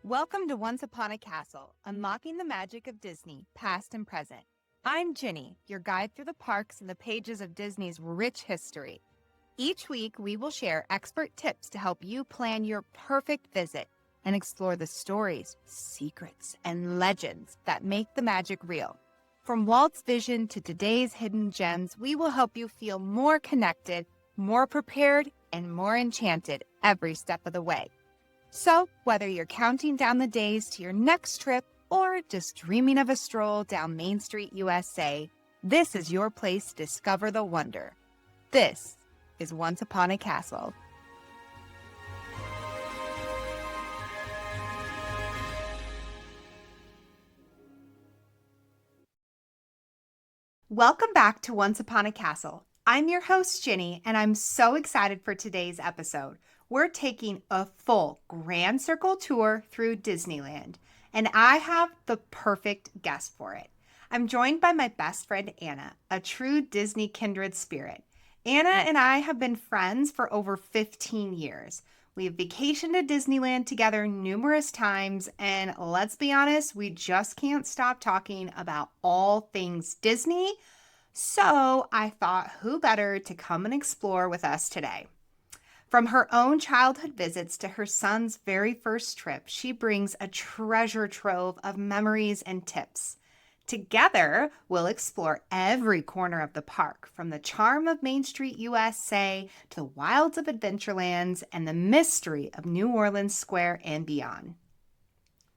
Welcome to Once Upon a Castle, unlocking the magic of Disney, past and present. I'm Gini, your guide through the parks and the pages of Disney's rich history. Each week, we will share expert tips to help you plan your perfect visit and explore the stories, secrets, and legends that make the magic real. From Walt's vision to today's hidden gems, we will help you feel more connected, more prepared, and more enchanted every step of the way. So, whether you're counting down the days to your next trip or just dreaming of a stroll down Main Street, USA, this is your place to discover the wonder. This is Once Upon a Castle. Welcome back to Once Upon a Castle. I'm your host, Ginny, and I'm so excited for today's episode. We're taking a full Grand Circle tour through Disneyland, and I have the perfect guest for it. I'm joined by my best friend, Anna, a true Disney kindred spirit. Anna and I have been friends for over 15 years. We have vacationed to Disneyland together numerous times, and let's be honest, we just can't stop talking about all things Disney. So I thought, who better to come and explore with us today? From her own childhood visits to her son's very first trip, she brings a treasure trove of memories and tips. Together, we'll explore every corner of the park, from the charm of Main Street, USA, to the wilds of Adventureland and the mystery of New Orleans Square and beyond.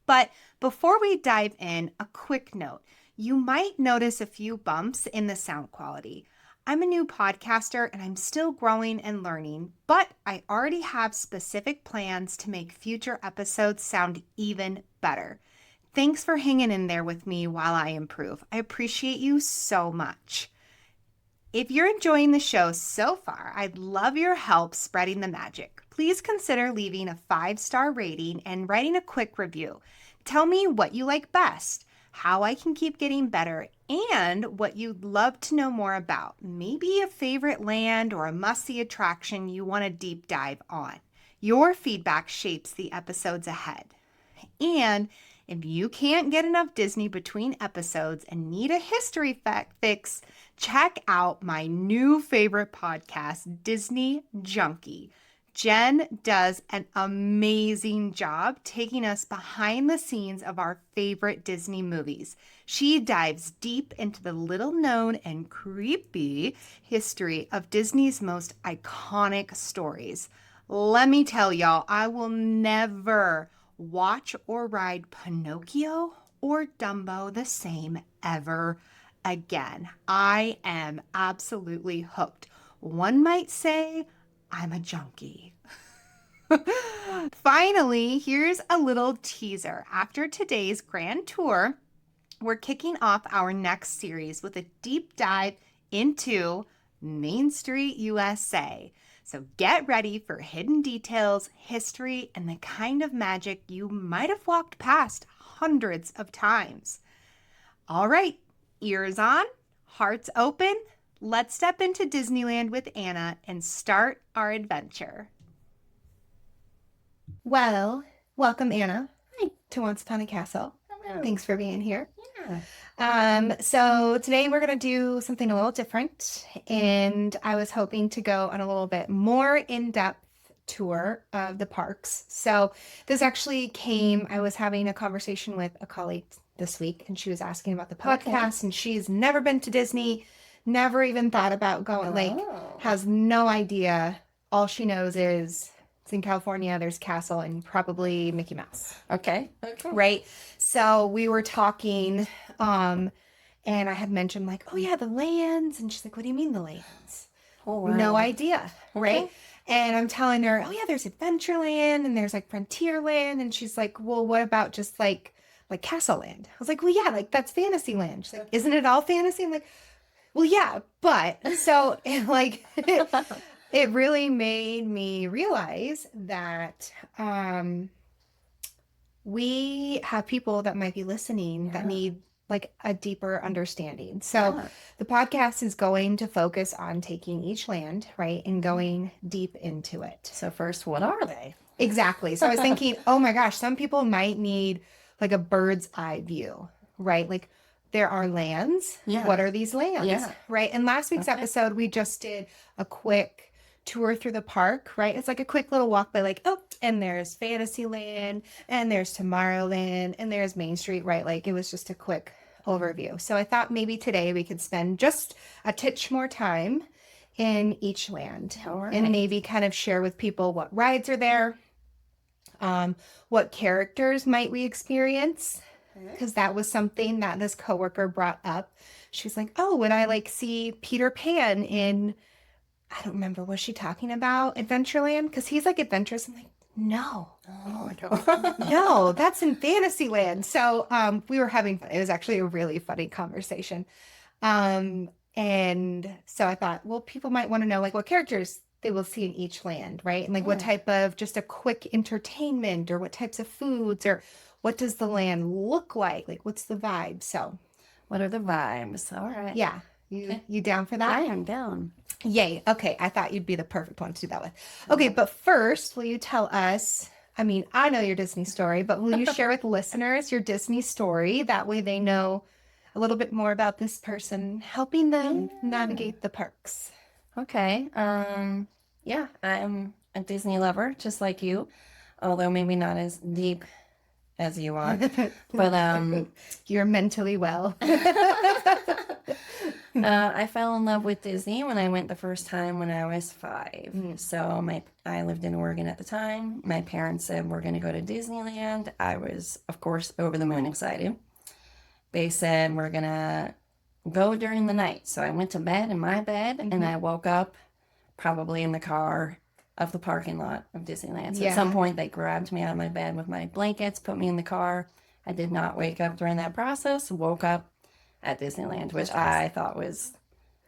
But before we dive in, a quick note. You might notice a few bumps in the sound quality. I'm a new podcaster and I'm still growing and learning, but I already have specific plans to make future episodes sound even better. Thanks for hanging in there with me while I improve. I appreciate you so much. If you're enjoying the show so far, I'd love your help spreading the magic. Please consider leaving a 5-star rating and writing a quick review. Tell me what you like best, how I can keep getting better, and what you'd love to know more about. Maybe a favorite land or a must-see attraction you want to deep dive on. Your feedback shapes the episodes ahead. And if you can't get enough Disney between episodes and need a history fix, check out my new favorite podcast, Disney Junkie. Jen does an amazing job taking us behind the scenes of our favorite Disney movies. She dives deep into the little-known and creepy history of Disney's most iconic stories. Let me tell y'all, I will never watch or ride Pinocchio or Dumbo the same ever again. I am absolutely hooked. One might say I'm a junkie. Finally, here's a little teaser. After today's grand tour, we're kicking off our next series with a deep dive into Main Street, USA. So get ready for hidden details, history, and the kind of magic you might have walked past hundreds of times. All right, ears on, hearts open. Let's step into Disneyland with Anna and start our adventure. Well, welcome, Anna, to Once Upon a Castle. Hello. Thanks for being here. Yeah. So today we're going to do something a little different, and I was hoping to go on a little bit more in-depth tour of the parks. So this actually I was having a conversation with a colleague this week, and she was asking about the podcast, and she's never been to Disney, never even thought about going, has no idea. All she knows is it's in California, there's Castle, and probably Mickey Mouse. Okay. Right? So we were talking, and I had mentioned oh yeah, the lands. And she's like, what do you mean the lands? Oh, wow. No idea. Right? Okay. And I'm telling her, oh yeah, there's Adventureland and there's Frontierland. And she's like, well, what about just like Castle Land? I was like, well, yeah, that's Fantasyland. She's like, isn't it all fantasy? I'm like, well, yeah, but so it really made me realize that we have people that might be listening that need a deeper understanding. So the podcast is going to focus on taking each land, right, and going deep into it. So first, what are they? Exactly. So I was thinking, oh my gosh, some people might need like a bird's eye view, right? Like there are lands. Yeah. What are these lands? Yeah. Right. In last week's episode, we just did a quick tour through the park, right? It's like a quick little walk by like, oh, and there's Fantasyland and there's Tomorrowland and there's Main Street, right? Like it was just a quick overview. So I thought maybe today we could spend just a titch more time in each land and maybe kind of share with people what rides are there, what characters might we experience, because that was something that this coworker brought up. She's like, oh, would I like see Peter Pan in, I don't remember, was she talking about Adventureland? Because he's like adventurous. I'm like, no. Oh my God. No, that's in Fantasyland. So we were having fun. It was actually a really funny conversation. And so I thought, well, people might want to know like what characters they will see in each land, right? And like what type of just a quick entertainment or what types of foods or what does the land look like? Like what's the vibe? So What are the vibes? All right. yeah. You down for that? I am down. Yay. Okay. I thought you'd be the perfect one to do that with. Okay. But first, will you tell us, I mean, I know your Disney story, but will you share with listeners your Disney story? That way they know a little bit more about this person helping them navigate the parks. Okay. Yeah, I'm a Disney lover, just like you, although maybe not as deep as you are. But You're mentally well. I fell in love with Disney when I went the first time when I was 5. So I lived in Oregon at the time. My parents said we're going to go to Disneyland. I was, of course, over the moon excited. They said we're going to go during the night. So I went to bed in my bed and I woke up probably in the car of the parking lot of Disneyland. So at some point they grabbed me out of my bed with my blankets, put me in the car. I did not wake up during that process, woke up at Disneyland, which I thought was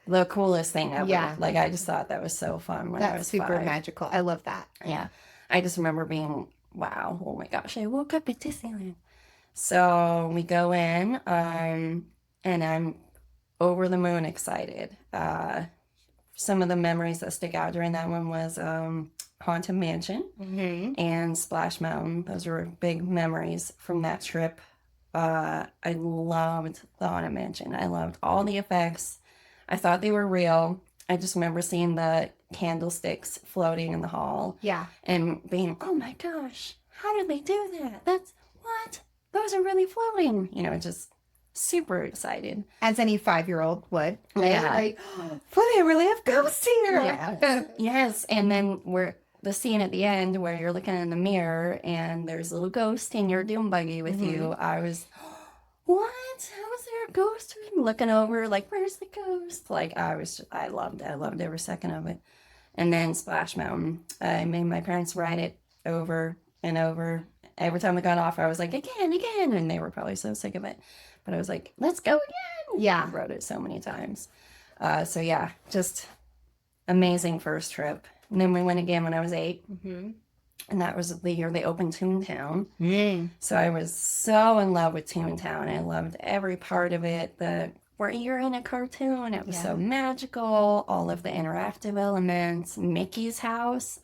the coolest thing ever. Yeah. Like I just thought that was so fun when I was super 5. magical. I love that. Yeah. I just remember being, wow, oh my gosh, I woke up at Disneyland. So we go in, and I'm over the moon excited. Some of the memories that stick out during that one was Haunted Mansion and Splash Mountain. Those were big memories from that trip. I loved the Haunted Mansion. I loved all the effects. I thought they were real. I just remember seeing the candlesticks floating in the hall. Yeah. And being, oh my gosh, how did they do that? That's what? Those are really floating. You know, just super excited. As any 5-year-old would. Right? Yeah. Like, well, they really have ghosts here. Yeah. Yes. And then the scene at the end where you're looking in the mirror and there's a little ghost in your doom buggy with you. I was, what? How is there a ghost? I'm looking over, like, where's the ghost? Like, I loved it. I loved every second of it. And then Splash Mountain. I made my parents ride it over and over. Every time we got off, I was like, again. And they were probably so sick of it. But I was like, let's go again. Yeah. I rode it so many times. So yeah, just amazing first trip. And then we went again when I was 8. And that was the year they opened Toontown. So I was so in love with Toontown. I loved every part of it. Where you're in a cartoon, it was so magical. All of the interactive elements. Mickey's house,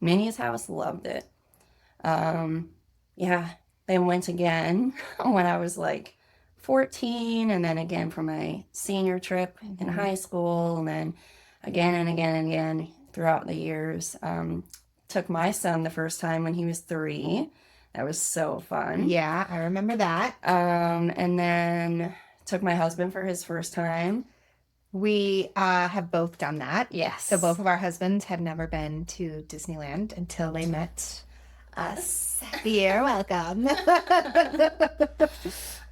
Minnie's house, loved it. Yeah, they went again when I was like 14, and then again for my senior trip in high school, and then again and again and again throughout the years. Took my son the first time when he was 3. That was so fun. Yeah, I remember that. And then took my husband for his first time. We have both done that. Yes. So both of our husbands had never been to Disneyland until they met us. You're welcome.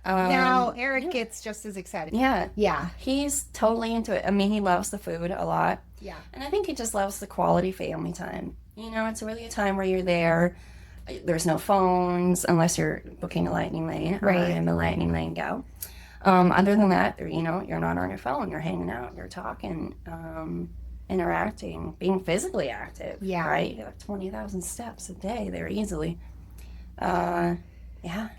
Now, Eric gets just as excited. Yeah. Yeah. He's totally into it. I mean, he loves the food a lot. Yeah. And I think he just loves the quality family time. You know, it's really a time where you're there. There's no phones unless you're booking a lightning lane. Right. I'm a lightning lane gal. Other than that, you know, you're not on your phone. You're hanging out. You're talking, interacting, being physically active. Yeah. Right? You have 20,000 steps a day there easily. Yeah.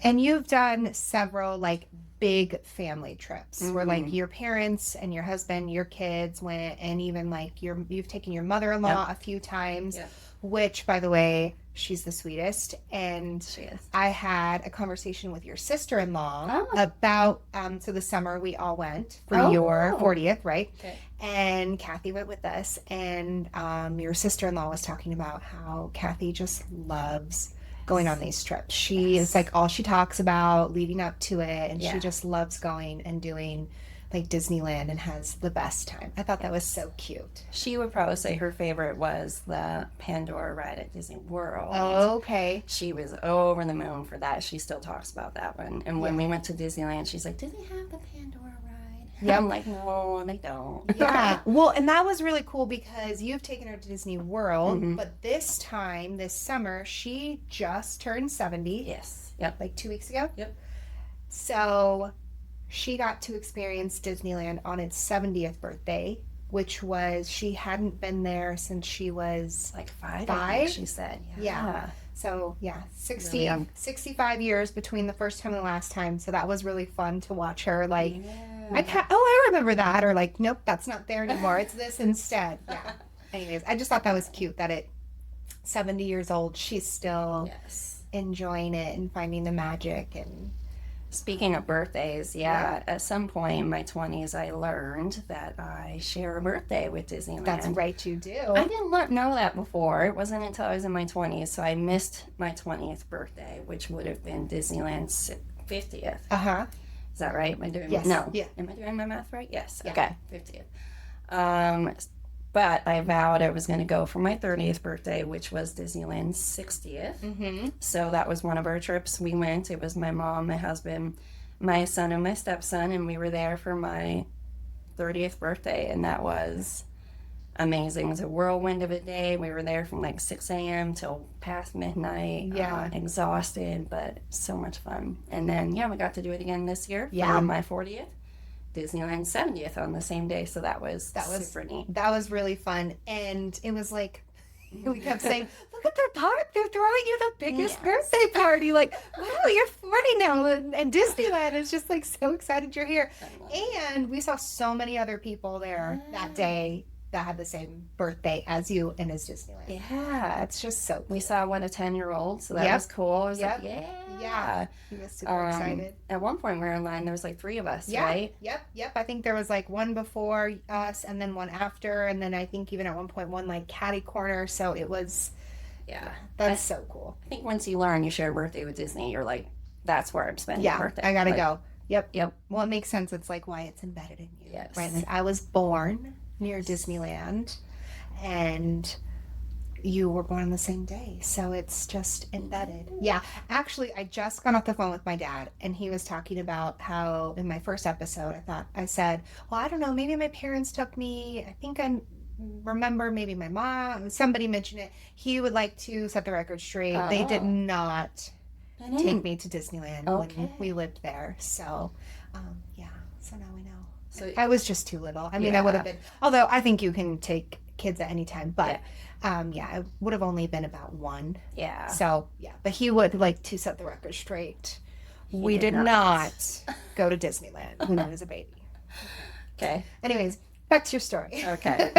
And you've done several like big family trips where like your parents and your husband, your kids went, and even like you've taken your mother-in-law a few times, which by the way, She's the sweetest. And She is. I had a conversation with your sister-in-law Oh. about, so the summer we all went for Oh. your 40th, right? Okay. And Kathy went with us. And your sister-in-law was talking about how Kathy just loves going on these trips. She is like all she talks about leading up to it. And she just loves going and doing like Disneyland and has the best time. I thought that was so cute. She would probably say her favorite was the Pandora ride at Disney World. Oh, okay. She was over the moon for that. She still talks about that one. And when we went to Disneyland, she's like, "Do they have the Pandora ride?" Yep. I'm like, "No, they don't." Yeah. Well, and that was really cool because you've taken her to Disney World, Mhm. but this time, this summer, she just turned 70. Yes. Yep. Like 2 weeks ago. Yep. So she got to experience Disneyland on its 70th birthday, which was, she hadn't been there since she was Like five, I Five? think she said. Yeah. So yeah, 60, Really young. 65 years between the first time and the last time. So that was really fun to watch her like, Yeah. I remember that, or like, nope, that's not there anymore. It's this instead. Yeah. Anyways, I just thought that was cute that at 70 years old, she's still Yes. enjoying it and finding the magic. And Speaking of birthdays, at some point in my 20s, I learned that I share a birthday with Disneyland. that's right, you do. I didn't know that before. It wasn't until I was in my 20s, so I missed my 20th birthday, which would have been Disneyland's 50th. Uh-huh. Is that right? Am I doing Yes. No. Yeah. Am I doing my math right? Yes. Yeah. Okay. 50th. But I vowed I was going to go for my 30th birthday, which was Disneyland's 60th. Mm-hmm. So that was one of our trips. We went. It was my mom, my husband, my son, and my stepson, and we were there for my 30th birthday, and that was amazing. It was a whirlwind of a day. We were there from like 6 a.m. till past midnight. Yeah. Exhausted, but so much fun. And then, we got to do it again this year Yeah. for my 40th. Disneyland 70th on the same day, so that was super neat. That was really fun. And it was like, we kept saying, look at their park. They're throwing you the biggest birthday party. Like, wow, you're 40 now. And Disneyland is just like so excited you're here. And we saw so many other people there that day that had the same birthday as you and as Disneyland. Yeah, It's just so cool. we saw a 10-year-old, so that Yep. was cool. I was Yep. like, Yeah. He was super excited. At one point, we were in line. There was like 3 of us, right? Yep. I think there was like one before us and then one after. And then I think even at one point, one like catty corner. So it was, Yeah. that's so cool. I think once you learn you share a birthday with Disney, you're like, that's where I'm spending my birthday. I gotta Like, go. Yep. Yep. Well, it makes sense. It's like why it's embedded in you. Yes. Right. And I was born near Disneyland and you were born on the same day. So it's just embedded. Yeah. Actually, I just got off the phone with my dad and he was talking about how in my first episode, I said, well, I don't know, maybe my parents took me. I think I remember maybe my mom, somebody mentioned it. He would like to set the record straight. They did Oh. not I didn't. take me to Disneyland Okay. when we lived there. So, so now we know. So- I was just too little. I mean, I would have been, although I think you can take kids at any time, but I would have only been about 1. Yeah. So, but he would like to set the record straight. We did did not. not go to Disneyland when I was a baby. Okay. Anyways, back to your story. Okay.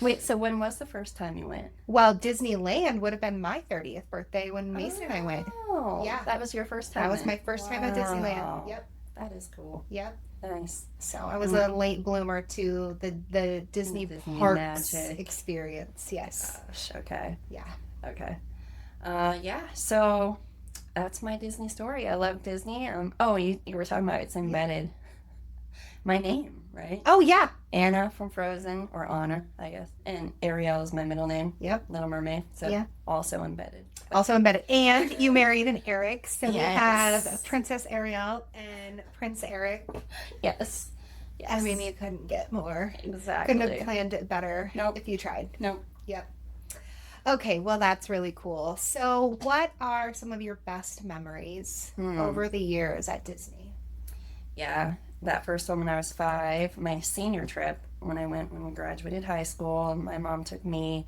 Wait, so when was the first time you went? Well, Disneyland would have been my 30th birthday when Mason and I went. Oh, Yeah. that was your first time. That was then? my first time at Disneyland. Wow. Yep. That is cool. Yep. Nice. So I was a late bloomer to the Disney Disney parks magic. experience. Yes. Gosh, okay. Yeah. Okay. So that's my Disney story. I love Disney. You were talking about it's embedded. My name, right? Oh yeah. Anna from Frozen, or Anna, I guess. And Ariel is my middle name. Yep. Little Mermaid. So Yeah. also embedded. Also embedded. And you married an Eric, so we Yes. have Princess Ariel and Prince Eric. Yes. I mean, you couldn't get more. Exactly. Couldn't have planned it better. Nope. If you tried. Nope. Yep. Okay, well that's really cool. So, what are some of your best memories over the years at Disney? Yeah, that first one when I was 5, my senior trip when we graduated high school, my mom took me,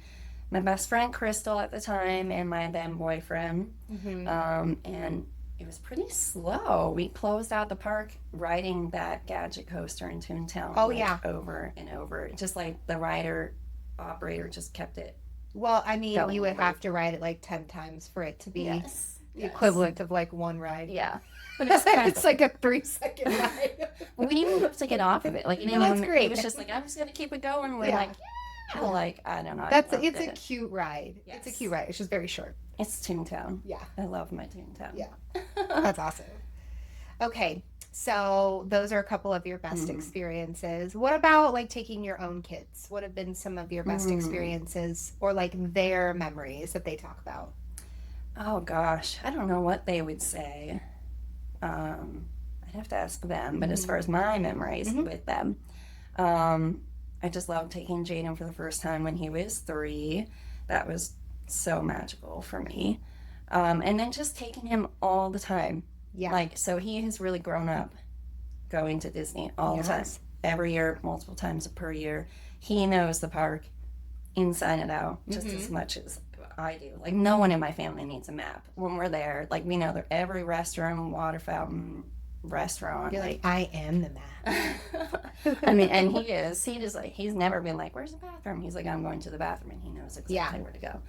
my best friend Crystal at the time, and my then boyfriend, and it was pretty slow. We closed out the park riding that gadget coaster in Toontown. Oh, like, yeah. over and over. Just like the rider operator just kept it Well, I mean, Going you would over. have to ride it like 10 times for it to be Yes. the equivalent of like one ride. Yeah. But it's kind It's like a 3-second ride. we didn't have to get off of it. Like, you know, That's great. It was just like, I'm just going to keep it going. We're Yeah. like, yeah. Like, I don't know. I It's loved a it. cute ride. Yes. It's a cute ride. It's just very short. It's Toontown. Yeah. I love my Toontown. Yeah. That's awesome. Okay. So those are a couple of your best experiences. What about like taking your own kids? What have been some of your best experiences or like their memories that they talk about? Oh gosh, I don't know what they would say. I'd have to ask them. But as far as my memories with them, I just loved taking Jaden for the first time when he was 3. That was so magical for me. And then just taking him all the time. Yeah. Like, so he has really grown up going to Disney all the time. Every year, multiple times per year. He knows the park inside and out just as much as I do. Like, no one in my family needs a map. When we're there, like, we know every restroom, water fountain, restaurant. You're like, I am the map. I mean, and he just like, he's never been like, where's the bathroom? He's like, I'm going to the bathroom, and he knows exactly where to go.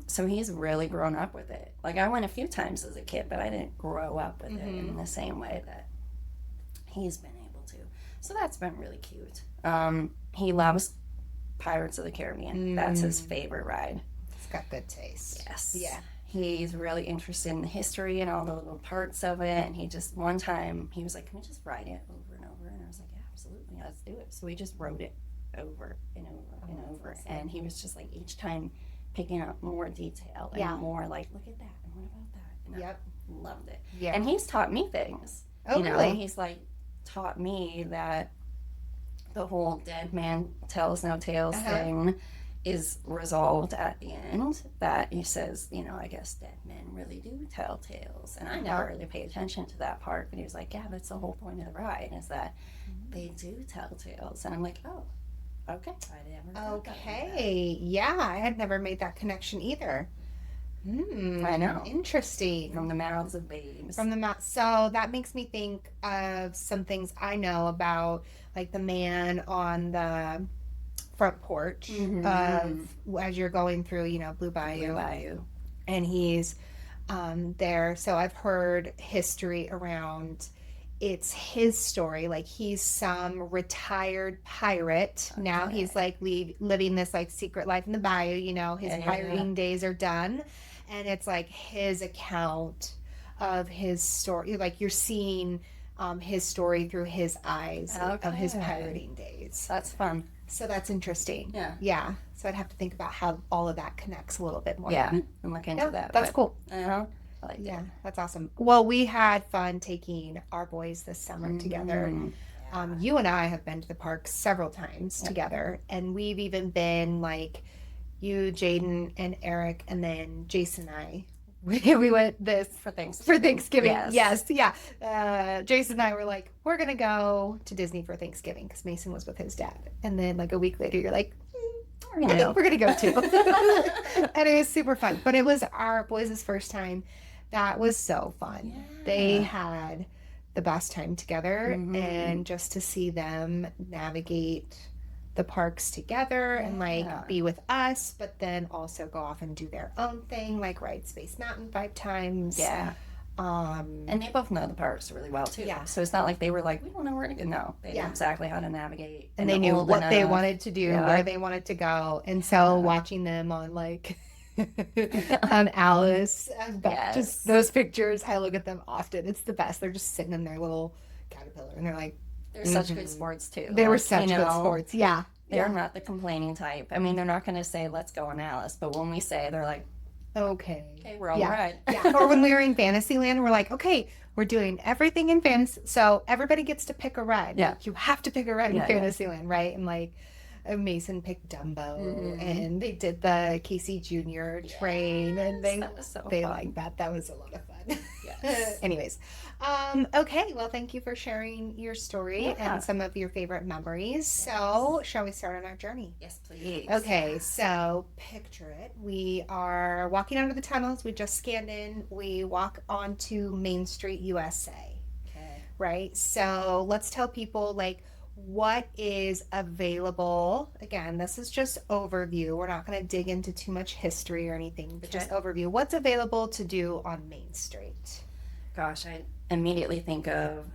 So he's really grown up with it. Like, I went a few times as a kid, but I didn't grow up with it in the same way that he's been able to. So that's been really cute. He loves Pirates of the Caribbean. That's his favorite ride. It's got good taste. Yes. Yeah. He's really interested in the history and all the little parts of it. And he just, one time, he was like, can we just ride it over and over? And I was like, yeah, absolutely, let's do it. So we just rode it over and over and over. And he was just like, each time picking up more detail and more like, look at that, and what about that? And I loved it. Yeah. And he's taught me things. Oh, you know, really? he's like taught me that the whole dead man tells no tales thing is resolved at the end. That he says, you know, I guess dead men really do tell tales. And I never really paid attention to that part, but he was like, yeah, that's the whole point of the ride, is that they do tell tales. And I'm like, oh, okay. I never thought about Okay. Yeah, I had never made that connection either. I know. Interesting. From the mouths of babes. From the mouth. So that makes me think of some things I know about, like the man on the front porch of as you're going through, you know, Blue Bayou. And he's there. So I've heard history around. It's his story. Like, he's some retired pirate. Okay. Now he's like living this like secret life in the bayou. You know, his pirating days are done. And it's like his account of his story. Like, you're seeing his story through his eyes of his pirating days. That's fun. So that's interesting. Yeah. Yeah. So I'd have to think about how all of that connects a little bit more. Yeah. And look into that. That's cool. I like yeah, that's awesome. Well, we had fun taking our boys this summer together. You and I have been to the park several times together, and we've even been like you, Jaden, and Eric, and then Jason and I. We went this for Thanksgiving. Yes. Yeah. Jason and I were like, we're gonna go to Disney for Thanksgiving because Mason was with his dad, and then like a week later, you're like, we're gonna go too. And it was super fun. But it was our boys' first time. That was so fun. Yeah. They had the best time together, and just to see them navigate the parks together and like be with us, but then also go off and do their own thing, like ride Space Mountain 5 times. Yeah. And they both know the parks really well too. Yeah. So it's not like they were like, we don't know where to go. No, they knew exactly how to navigate. And they knew what they wanted to do, where they wanted to go. And so watching them on like on Alice, just those pictures, I look at them often. It's the best. They're just sitting in their little caterpillar, and they're like, they're such good sports too. They were such good sports. Yeah. They're not the complaining type. I mean, they're not going to say, let's go on Alice. But when we say, they're like, okay, we're on the ride. Yeah. Or when we were in Fantasyland, we're like, okay, we're doing everything in Fantasy. So everybody gets to pick a ride. Yeah. Like, you have to pick a ride in Fantasyland, right? And like, Mason picked Dumbo, and they did the Casey Jr. train, and they liked that. That was a lot of fun. Yes. Anyways, okay. Well, thank you for sharing your story and some of your favorite memories. Yes. So, shall we start on our journey? Yes, please. Okay. So, picture it. We are walking under the tunnels. We just scanned in. We walk onto Main Street, USA. Okay. Right. So, let's tell people like, what is available. Again, this is just overview. We're not going to dig into too much history or anything, but just overview. What's available to do on Main Street? Gosh, I immediately think of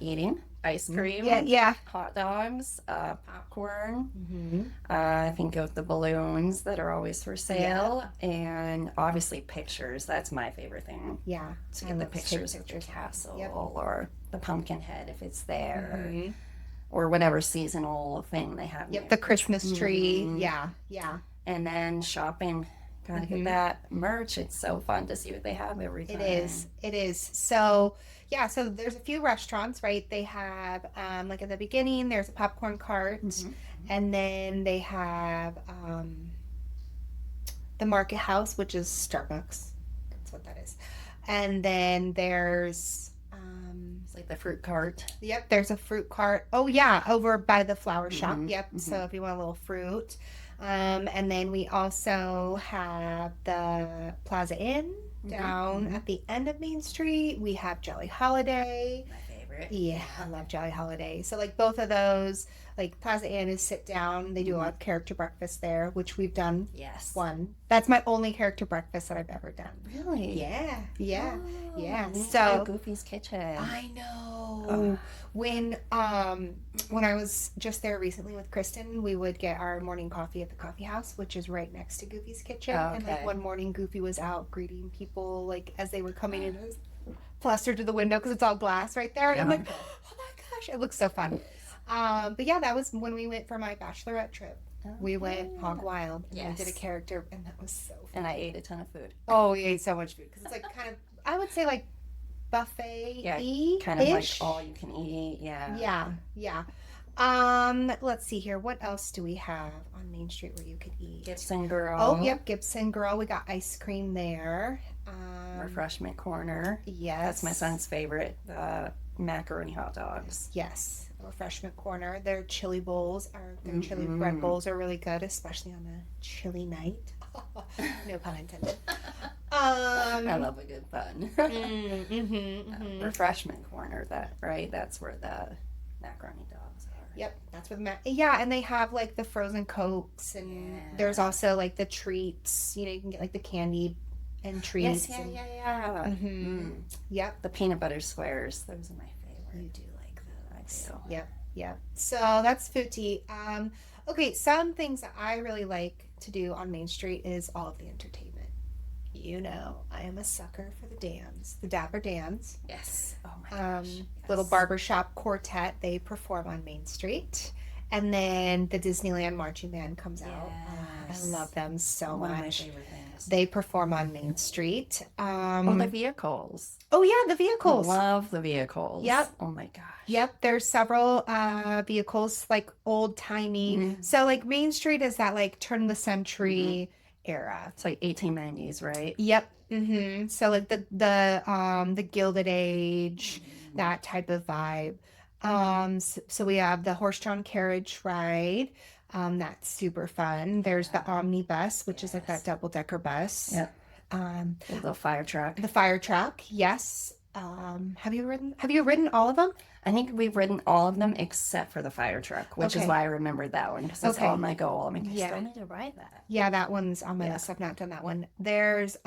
eating ice cream, Yeah. hot dogs, popcorn. Mm-hmm. I think of the balloons that are always for sale, and obviously pictures. That's my favorite thing. Yeah. To get the pictures of the castle or the pumpkin head if it's there, or whatever seasonal thing they have. Yep, the Christmas tree. Yeah. And then shopping. Gotta get that merch. It's so fun to see what they have every time. It is. So, yeah, so there's a few restaurants, right? They have, like at the beginning, there's a popcorn cart, and then they have the Market House, which is Starbucks. That's what that is. And then there's, it's like the fruit cart. Yep, there's a fruit cart. Oh, yeah, over by the flower shop. Yep, so if you want a little fruit. And then we also have the Plaza Inn down at the end of Main Street. We have Jolly Holiday. My favorite. Yeah, I love Jolly Holiday. So like both of those, like Plaza Inn is sit down. They do a lot of character breakfast there, which we've done. Yes. One. That's my only character breakfast that I've ever done. Really? Yeah. Oh, So Goofy's Kitchen. I know. When I was just there recently with Kristen, we would get our morning coffee at the coffee house, which is right next to Goofy's Kitchen. And like one morning, Goofy was out greeting people like as they were coming in. It was plastered to the window because it's all glass right there. And I'm like, oh my gosh, it looks so fun. But yeah, that was when we went for my bachelorette trip. We went hog wild and did a character, and that was so fun. And I ate a ton of food. Oh, we ate so much food because it's like kind of, I would say like buffet-y, kind of like all you can eat. Yeah. Let's see here. What else do we have on Main Street where you could eat? Gibson Girl. Oh, yep, Gibson Girl. We got ice cream there. Refreshment corner. Yes. That's my son's favorite. Macaroni hot dogs. Yes. Refreshment corner. Their chili bowls their chili bread bowls are really good, especially on a chilly night. No pun intended. I love a good pun. Refreshment corner. That's where the macaroni dogs are. Yep, that's where and they have like the frozen Cokes, and there's also like the treats. You know, you can get like the candy and treats. Yes, Yep. The peanut butter squares. Those are my favorite. You do like those. I do. Yep. So that's foodie. Okay, some things that I really like to do on Main Street is all of the entertainment. You know, I am a sucker for the Dans, the Dapper Dans. Yes. Oh my gosh. Yes. Little barbershop quartet. They perform on Main Street. And then the Disneyland Marching Band comes out. I love them so much. One of my favorite things. They perform on Main Street. The vehicles. Oh, yeah, the vehicles. I love the vehicles. Yep. Oh my gosh. Yep, there's several vehicles, like old-timey. So, like, Main Street is that, like, turn of the century era. It's like 1890s, right? Yep. So, like, the Gilded Age, that type of vibe. So we have the horse-drawn carriage ride. That's super fun. There's the omnibus, which is like that double-decker bus. Yep. The fire truck. The fire truck, yes. Have you ridden all of them? I think we've ridden all of them except for the fire truck, which is why I remembered that one, because that's on my goal. I mean, I still need to ride that. Yeah, that one's on my list. I've not done that one. There's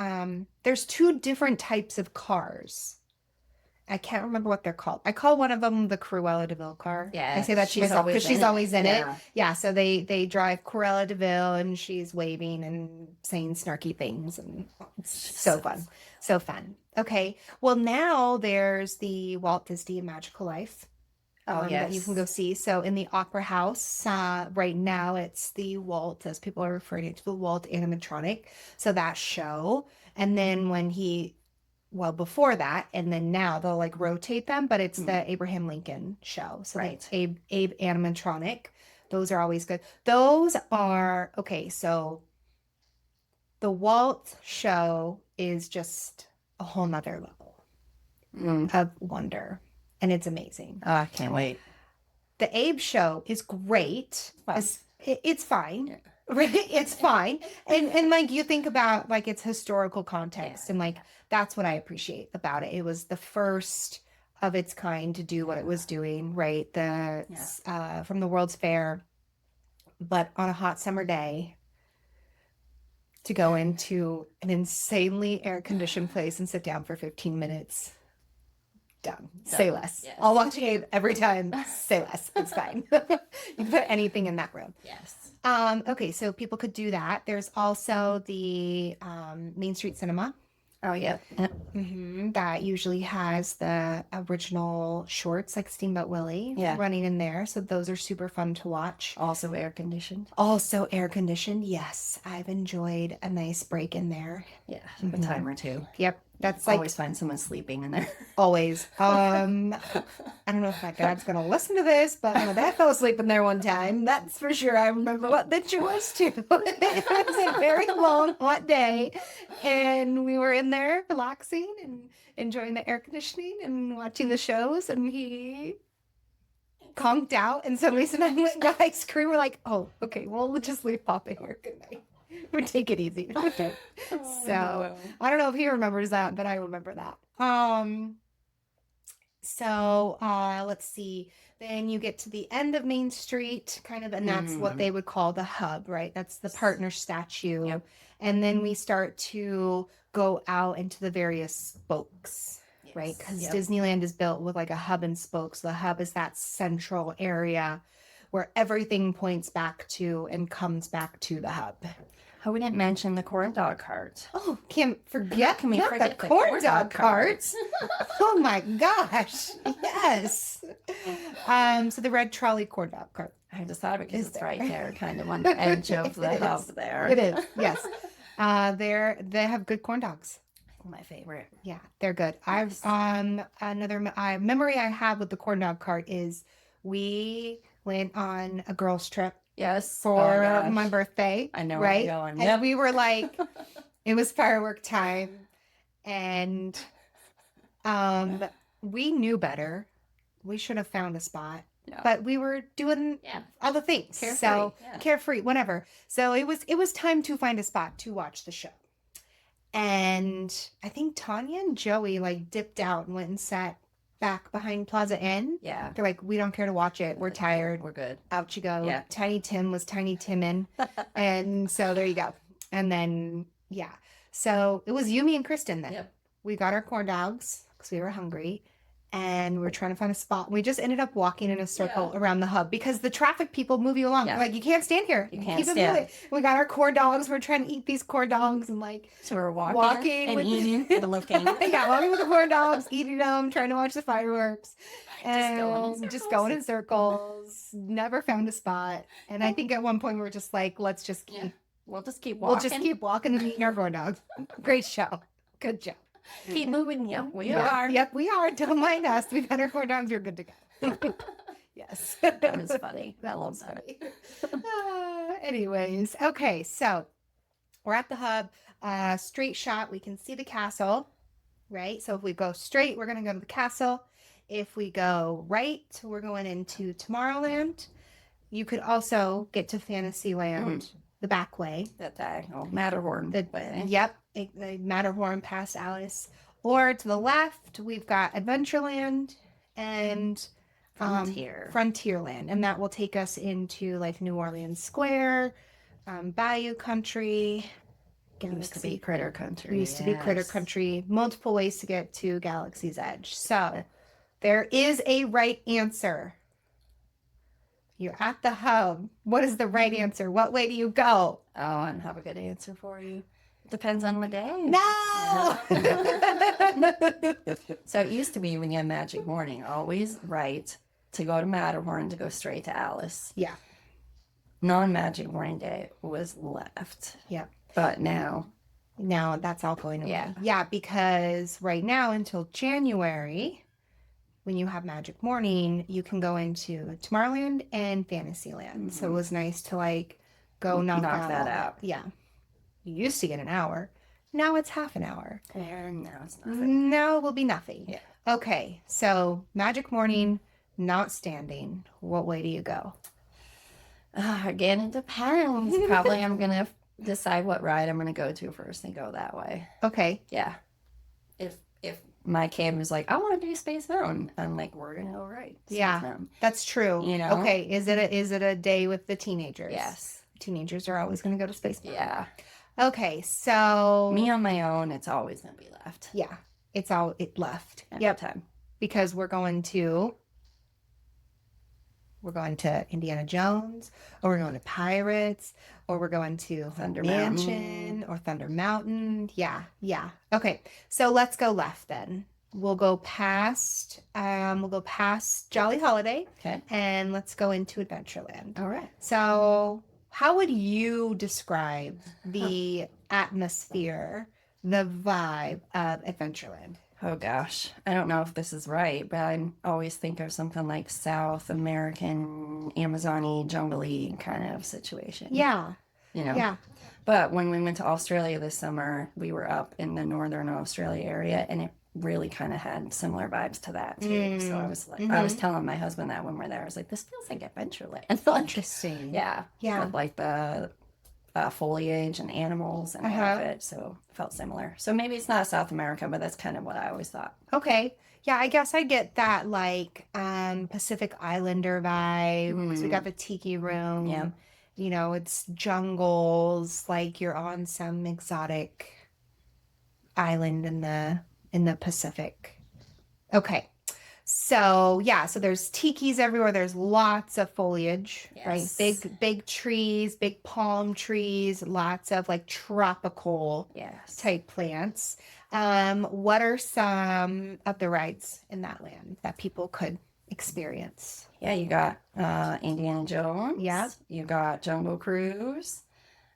two different types of cars. I can't remember what they're called. I call one of them the Cruella de Vil car. Yeah, I say that to myself because she's always in it. Yeah, so they drive Cruella de Vil, and she's waving and saying snarky things, and it's so fun. So fun. Okay, well now there's the Walt Disney Magical Life. That you can go see. So in the Opera House, right now it's the Walt, as people are referring to, the Walt animatronic. So that show, and then before that, and then now they'll like rotate them, but it's the Abraham Lincoln show. So that's Abe animatronic. Those are always good. Those are, okay, so the Walt show is just a whole nother level of wonder, and it's amazing. Oh, I can't wait. The Abe show is great. It's fine. Yeah. Right? It's fine. And like you think about like its historical context, and like that's what I appreciate about it. It was the first of its kind to do what it was doing, right? From the World's Fair, but on a hot summer day to go into an insanely air-conditioned place and sit down for 15 minutes. Done. Say less. Yes. I'll watch it every time. Say less. It's fine. You can put anything in that room. Yes. Okay, so people could do that. There's also the Main Street Cinema. Oh, yeah. That usually has the original shorts, like Steamboat Willie, running in there. So those are super fun to watch. Also air conditioned. Also air conditioned. Yes, I've enjoyed a nice break in there. Yeah, a time or two. Yep, that's Always find someone sleeping in there. Always. I don't know if my dad's gonna listen to this, but my dad fell asleep in there one time. That's for sure. I remember what the it was too. It was a very long, hot day, and we were in there relaxing and enjoying the air conditioning and watching the shows, and he conked out, and so Lisa and I went and got ice cream. We're like, oh, okay, well, we'll just leave Papa here. Good night. We'll take it easy. So I don't know if he remembers that, but I remember that. Let's see. Then you get to the end of Main Street, kind of, and that's what they would call the hub, right? That's the partner statue. Yep. And then we start to go out into the various spokes, right? Because Disneyland is built with like a hub and spokes. The hub is that central area where everything points back to and comes back to the hub. Oh, we didn't mention the corn dog cart. Oh, can't forget. Can we forget the corn dog carts? Oh my gosh. Yes. So the red trolley corn dog cart. I just thought because it's right there, kind of on the edge of the hub there. It is, yes. They have good corn dogs. My favorite. Yeah, they're good. I've another memory I have with the corn dog cart is we went on a girls' trip. Yes. For my birthday. I know right? where you're going. And we were like, it was firework time. And we knew better. We should have found a spot. Yeah. But we were doing other things. Carefree, whatever. So it was time to find a spot to watch the show. And I think Tanya and Joey like dipped out and went and sat back behind Plaza Inn. Yeah. They're like, we don't care to watch it. We're tired. We're good. Out you go. Yeah. Tiny Tim was Tiny Timin. And so there you go. And then, so it was Yumi and Kristen then. Yep. We got our corn dogs because we were hungry. And we were trying to find a spot. We just ended up walking in a circle around the hub because the traffic people move you along. Like, you can't stand here. You can't Keep stand. it moving. We got our corn dogs. We're trying to eat these corn dogs and like. So we're walking and eating and looking. Walking with the corn dogs, eating them, trying to watch the fireworks. And just going in circles. Never found a spot. And I think at one point we were just like, let's just keep. We'll just keep walking. We'll just keep walking and eating our corn dogs. Great show. Good job. Keep moving. Yep, we are. Yep, we are. Don't mind us. We've got our corn dogs. You're good to go. Yes. That was funny. That was funny. Anyways, okay, so we're at the hub. Straight shot. We can see the castle, right? So if we go straight, we're going to go to the castle. If we go right, we're going into Tomorrowland. You could also get to Fantasyland the back way. That diagonal. Matterhorn way. Yep. The Matterhorn past Alice. Or to the left, we've got Adventureland and Frontierland. And that will take us into like New Orleans Square, Bayou Country. Used to be Critter Country. Used to be Critter Country. Multiple ways to get to Galaxy's Edge. So there is a right answer. You're at the hub. What is the right answer? What way do you go? Oh, I don't have a good answer for you. Depends on the day. No! So it used to be when you had Magic Morning, always right to go to Matterhorn to go straight to Alice. Yeah. Non-Magic Morning day was left. Yeah. But now that's all going away. Yeah, because right now until January, when you have Magic Morning, you can go into Tomorrowland and Fantasyland. So it was nice to like go knock that out. Yeah. You used to get an hour. Now it's half an hour. And now it's nothing. Now it will be nothing. Yeah. Okay. So Magic Morning, not standing. What way do you go? Again, it depends. Probably I'm going to decide what ride I'm going to go to first and go that way. Okay. Yeah. If my kid was like, I want to do Space Mountain. I'm like, we're going to go right. Space Yeah, Mountain. that's true. You know? Okay, is it a day with the teenagers? Yes. Teenagers are always going to go to Space Mountain. Yeah. Okay, so Me on my own, it's always going to be left. yeah, it left. Every time. Because we're going to Indiana Jones, or we're going to Pirates, or we're going to Thunder Mansion Mountain. or Thunder Mountain. Yeah. Okay, so let's go left then. We'll go past Jolly Holiday, Okay. and let's go into Adventureland. All right. So, how would you describe the atmosphere, the vibe of Adventureland? Oh gosh, I don't know if this is right, but I always think of something like South American, Amazon-y, jungle-y kind of situation. Yeah. You know? Yeah. But when we went to Australia this summer, we were up in the northern Australia area, and it really kind of had similar vibes to that too. So I was like, I was telling my husband that when we're there, I was like, this feels like Adventureland. Interesting. Yeah. Yeah. With like the foliage and animals and all of it. So it felt similar. So maybe it's not South America, but that's kind of what I always thought. Okay. Yeah, I guess I get that like Pacific Islander vibe. 'Cause we got the tiki room. Yeah. You know, it's jungles, like you're on some exotic island in the Pacific. Okay. So yeah, so there's tikis everywhere. There's lots of foliage, right? Yes. Big trees, big palm trees, lots of like tropical Yes. type plants. What are some of the rides in that land that people could experience? Yeah, you got Indiana Jones. Yeah. You got Jungle Cruise.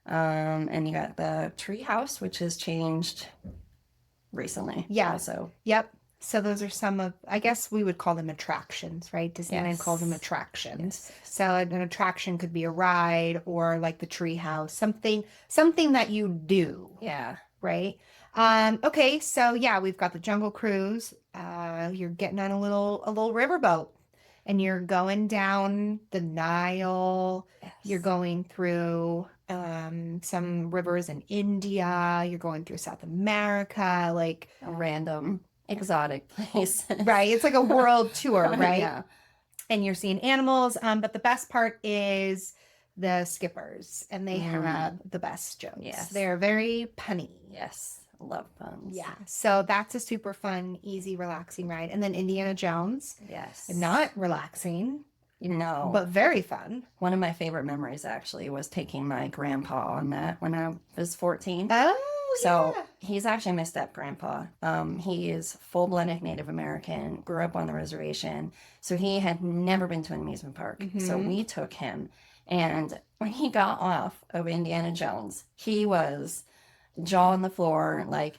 And you got the Tree House, which has changed recently. Yeah. Also. Yep. So those are some of, I guess we would call them attractions, right? Disneyland calls them Yes. attractions. Yes. So an attraction could be a ride or like the tree house, something that you do, Yeah. right? Okay, so yeah, we've got the Jungle Cruise. You're getting on a little riverboat and you're going down the Nile. Yes. You're going through some rivers in India. You're going through South America, like A random exotic place. right. It's like a world tour, right? Yeah. And you're seeing animals. But the best part is the skippers, and they have the best jokes. Yes. They're very punny. Yes. Love puns. Yeah. So that's a super fun, easy, relaxing ride. And then Indiana Jones, Yes. not relaxing, You know, but very fun. one of my favorite memories actually was taking my grandpa on that when I was 14. Oh, So yeah. he's actually my step grandpa. He is full-blooded Native American, grew up on the reservation. So he had never been to an amusement park. So we took him. And when he got off of Indiana Jones, he was jaw on the floor, like,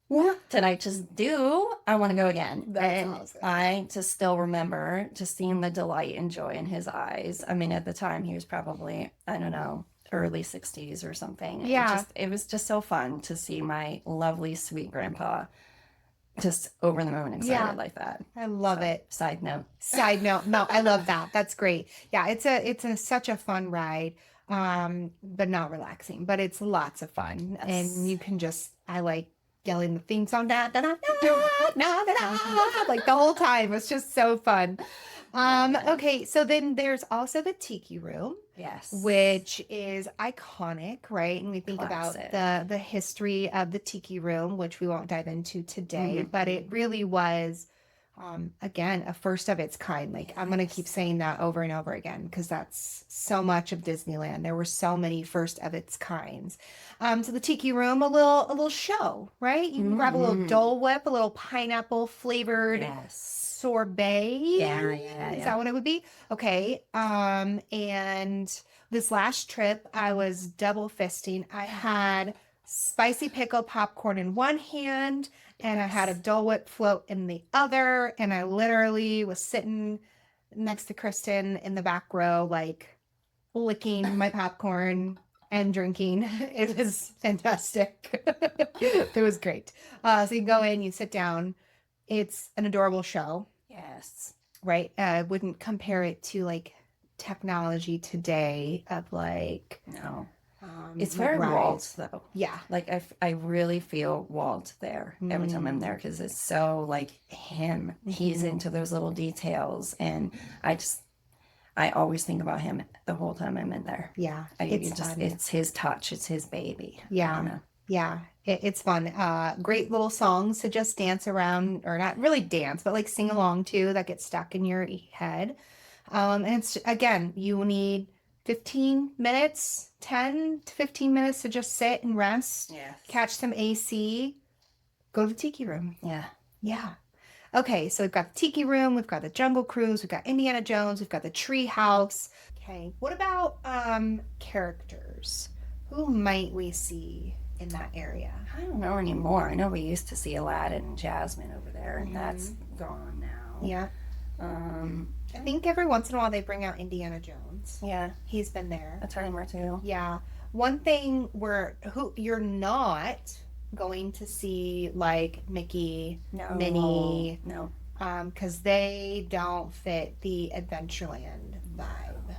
what did I just do? I want to go again. That's And awesome. I just still remember just seeing the delight and joy in his eyes. I mean, at the time, he was probably, I don't know, early 60s or something. Yeah. It was just so fun to see my lovely, sweet grandpa just over the moon excited Yeah. like that. I love it. Side note. Side note, no, I love that. That's great. Yeah, it's such a fun ride, but not relaxing. But it's lots of fun, Yes. and you can I like yelling the theme song, da, da, da, da, da, da, da, like the whole time. It's just so fun. Okay, so then there's also the Tiki Room, Yes. which is iconic, right? And we think Classic. about the history of the Tiki Room, which we won't dive into today, but it really was, again, a first of its kind. Like, I'm going to keep saying that over and over again because that's so much of Disneyland. There were so many first of its kinds. So the Tiki Room, a little show, right? You can grab a little Dole Whip, a little pineapple flavored Yes. sorbet. Yeah. Is that what it would be? Okay. And this last trip, I was double fisting. I had spicy pickle popcorn in one hand, and I had a Dole Whip float in the other. And I literally was sitting next to Kristen in the back row, like licking my popcorn and drinking. It was fantastic. It was great. So you go in, you sit down. It's an adorable show, Yes. right? I wouldn't compare it to like technology today of like No. It's like very rides. Walt, though. Yeah. Like, I really feel Walt there every time I'm there because it's so, like, him. He's into those little details, and I always think about him the whole time I'm in there. Yeah. It's his touch. It's his baby. I Yeah. don't know. Yeah. It's fun. Great little songs to just dance around, or not really dance, but like sing along to, that get stuck in your head. And it's, again, you need 15 minutes, 10 to 15 minutes to just sit and rest, Yes. catch some AC, go to the tiki room. Yeah. Yeah. Okay, so we've got the tiki room, we've got the jungle cruise, we've got Indiana Jones, we've got the tree house. Okay, what about characters? Who might we see in that area? I don't know anymore. I know we used to see Aladdin and Jasmine over there, and that's gone now. Yeah. I think every once in a while they bring out Indiana Jones. Yeah. He's been there. A time or two. Yeah. One thing who you're not going to see, like Mickey, Minnie, No. because they don't fit the Adventureland vibe.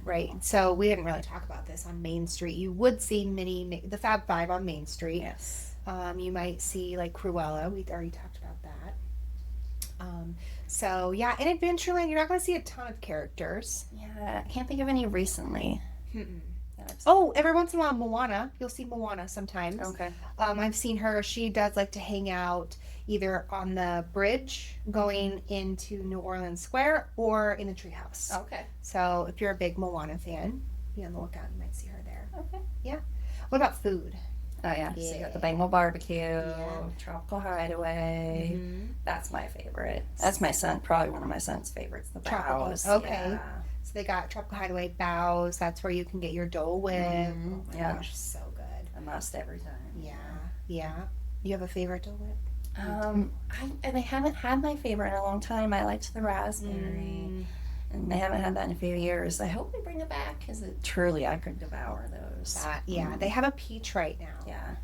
Right. So we didn't really talk about this on Main Street. You would see the Fab Five on Main Street. Yes. You might see like Cruella. We already talked about that. So yeah, in Adventureland, you're not going to see a ton of characters. Yeah. I can't think of any recently. Oh, every once in a while, Moana. You'll see Moana sometimes. Okay. I've seen her. She does like to hang out either on the bridge going into New Orleans Square or in the treehouse. Okay. So if you're a big Moana fan, be on the lookout. You might see her there. Okay. Yeah. What about food? Oh, yeah. So you got the Yeah. Bengal barbecue, Tropical Hideaway. That's my favorite. That's probably one of my son's favorites, the Tropical. Bows. Okay. Yeah. So they got Tropical Hideaway Bows. That's where you can get your Dole Whip. Oh my Yeah. gosh, so good. A must every time. Yeah. Yeah. You have a favorite Dole Whip? I haven't had my favorite in a long time. I liked the raspberry, and they haven't had that in a few years. I hope they bring it back because truly I could devour those. They have a peach right now. Yeah.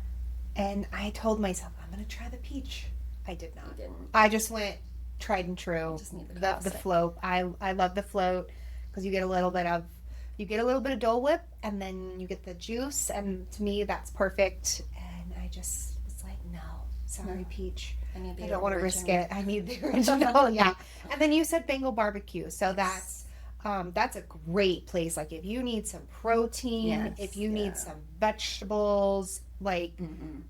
And I told myself, I'm going to try the peach. I did not. You didn't. I just went tried and true. Just need the the classic. float. I love the float because you get a little bit of Dole Whip, and then you get the juice, and to me that's perfect. And I just was like, no, sorry, peach. I don't want to risk it. I need the original. Yeah. And then you said Bengal barbecue, so that's a great place. Like if you need some protein, if you need some vegetables, like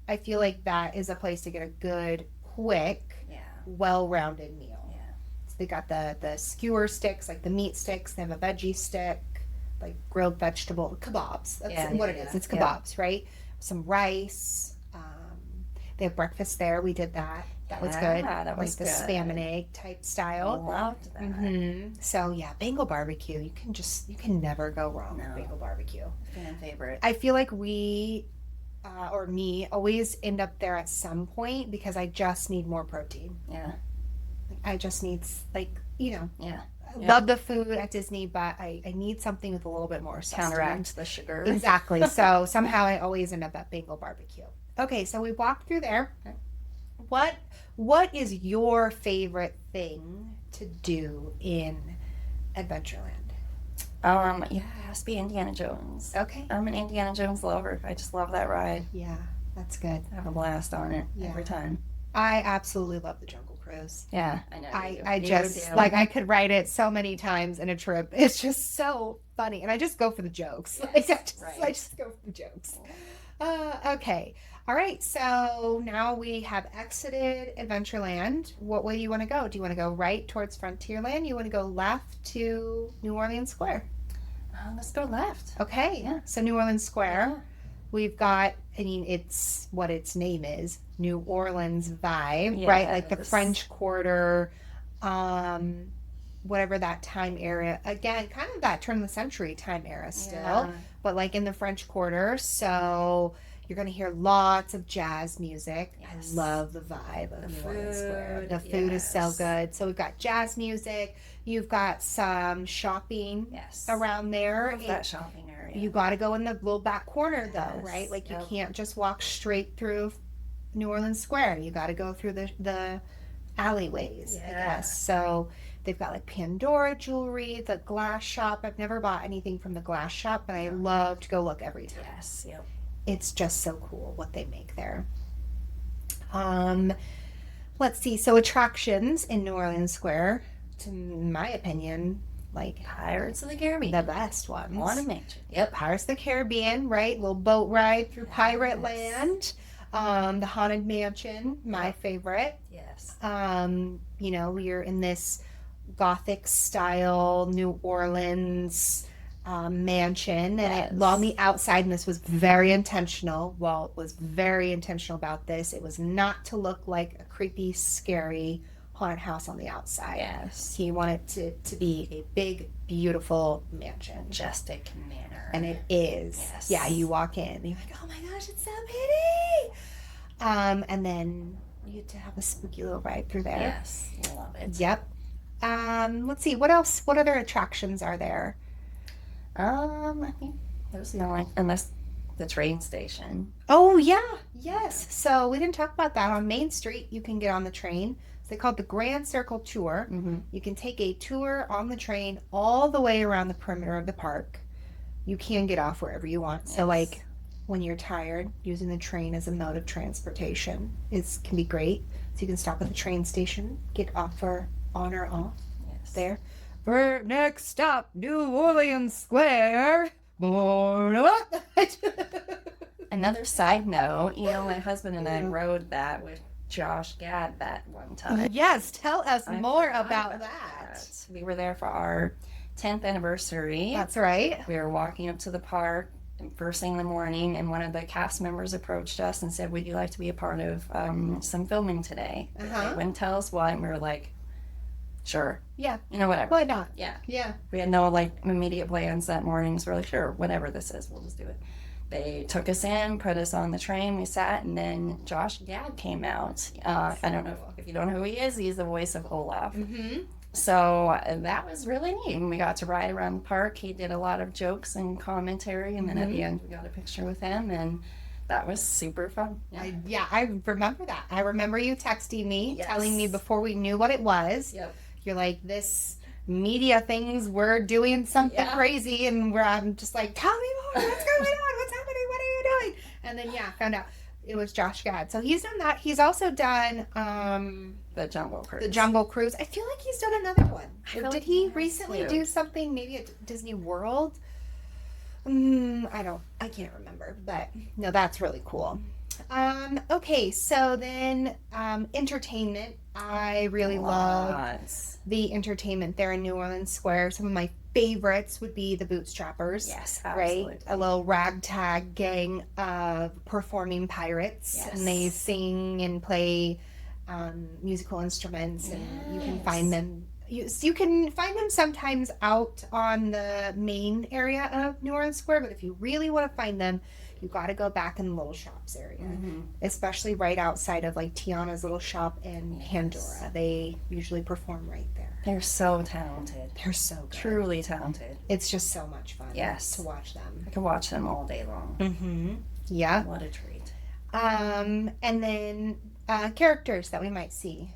I feel like that is a place to get a good, quick, well-rounded meal. Yeah. So they got the skewer sticks, like the meat sticks. They have a veggie stick, like grilled vegetable kebabs. That's what it is. It's kebabs, right? Some rice. They have breakfast there. We did that. That was good. That was like the spam and egg type style. Loved that. So yeah, Bengal barbecue. You can never go wrong with Bengal barbecue. Fan favorite. I feel like we, or me, always end up there at some point because I just need more protein. Yeah. I just need Yeah. I love the food at Disney, but I need something with a little bit more Counteract the sugar. Exactly. So somehow I always end up at Bengal barbecue. Okay, so we walked through there. What is your favorite thing to do in Adventureland? Yeah, it has to be Indiana Jones. Okay. I'm an Indiana Jones lover. I just love that ride. Yeah, that's good. I have a blast on it every time. I absolutely love the Jungle Cruise. Yeah, I know. I just I could ride it so many times in a trip. It's just so funny, and I just go for the jokes. Yes, I just go for the jokes. Okay. All right, so now we have exited Adventureland. What way do you want to go? Do you want to go right towards Frontierland? You want to go left to New Orleans Square? Let's go left. Okay, Yeah. So New Orleans Square. We've got, it's what its name is, New Orleans vibe, right? Like the French Quarter, whatever that time area. Again, kind of that turn of the century time era still, but like in the French Quarter. So you're going to hear lots of jazz music. Yes. I love the vibe of New Orleans Square. The food, food is so good. So we've got jazz music. You've got some shopping around there. Love that shopping area. You got to go in the little back corner though, right? Like you can't just walk straight through New Orleans Square. You got to go through the alleyways, I Yeah. guess. So they've got like Pandora jewelry, the glass shop. I've never bought anything from the glass shop, but I love to go look every time. Yes. Yep. It's just so cool what they make there. Let's see. So attractions in New Orleans Square, to my opinion, like Pirates of the Caribbean. the best ones. Want to mention. Yep, Pirates of the Caribbean, right? Little boat ride through Pirate Land. The Haunted Mansion, my favorite. Yes. You know, we're in this Gothic style New Orleans mansion, and on the outside, and this was very intentional. Walt was very intentional about this. It was not to look like a creepy, scary haunted house on the outside. Yes. He wanted to be a big, beautiful mansion. Majestic manner. And it is. Yes. Yeah, you walk in and you're like, oh my gosh, it's so pretty. And then you get to have a spooky little ride through there. Yes. I love it. Yep. Let's see, what else? What other attractions are there? I think there's the only, unless the train station. Oh yeah, yes. So we didn't talk about that. On Main Street, you can get on the train. So they call it the Grand Circle Tour. Mm-hmm. You can take a tour on the train all the way around the perimeter of the park. You can get off wherever you want. So like when you're tired, using the train as a mode of transportation can be great. So you can stop at the train station, get off or on or off there. For next stop, New Orleans Square. Another side note, you know, my husband and I rode that with Josh Gad that one time. Yes, tell us more forgot about that. We were there for our 10th anniversary. That's right. We were walking up to the park first thing in the morning, and one of the cast members approached us and said, would you like to be a part of some filming today? They wouldn't tell us why, and we were like, sure. Yeah. You know, whatever. Why not? Yeah. Yeah. We had no like immediate plans that morning, so we're like, sure, whatever this is, we'll just do it. They took us in, put us on the train, we sat, and then Josh Gad came out. I don't know if you don't know who he is, he's the voice of Olaf. Mm-hmm. So that was really neat. And we got to ride around the park. He did a lot of jokes and commentary, and then at the end we got a picture with him, and that was super fun. I remember that. I remember you texting me, telling me before we knew what it was. Yep. You're like, this media things, we're doing something crazy, and I'm just like, tell me more. What's going on? What's happening? What are you doing? And then found out it was Josh Gad. So he's done that. He's also done the Jungle Cruise. The Jungle Cruise. I feel like he's done another one. Did he recently do something? Maybe at Disney World? I can't remember. But no, that's really cool. Okay, so then entertainment. I really love the entertainment there in New Orleans Square. Some of my favorites would be the Bootstrappers. Yes, absolutely. Right? A little ragtag gang of performing pirates. Yes. And they sing and play musical instruments, and you can find them. You can find them sometimes out on the main area of New Orleans Square, but if you really want to find them, you got to go back in the little shops area, especially right outside of like Tiana's little shop in Pandora. They usually perform right there. They're so talented. They're so good. Truly talented. It's just so much fun Yes. to watch them. I could watch them all day long. Mm-hmm. Yeah. What a treat. And then characters that we might see.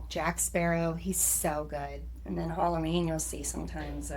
Jack Sparrow. He's so good. And then Halloween, you'll see sometimes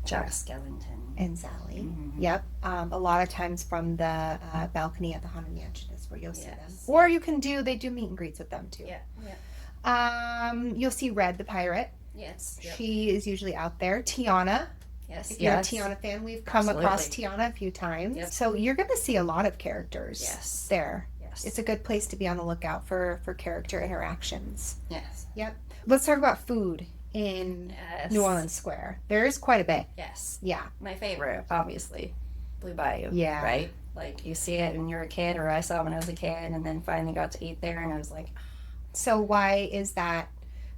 Jack Skellington. And Sally. Yep. A lot of times from the balcony at the Haunted Mansion is where you'll see them. Or you can they do meet and greets with them too. Yeah. You'll see Red the pirate. Yes. She is usually out there. Tiana. Yes. If you're a Tiana fan, we've come across Tiana a few times. Yep. So you're going to see a lot of characters there. Yes. It's a good place to be on the lookout for character interactions. Yes. Yep. Let's talk about food in New Orleans Square. There is quite a bit. Yes. Yeah. My favorite, obviously, Blue Bayou. Yeah. Right? Like, you see it when you're a kid, or I saw it when I was a kid, and then finally got to eat there, and I was like... So why is that,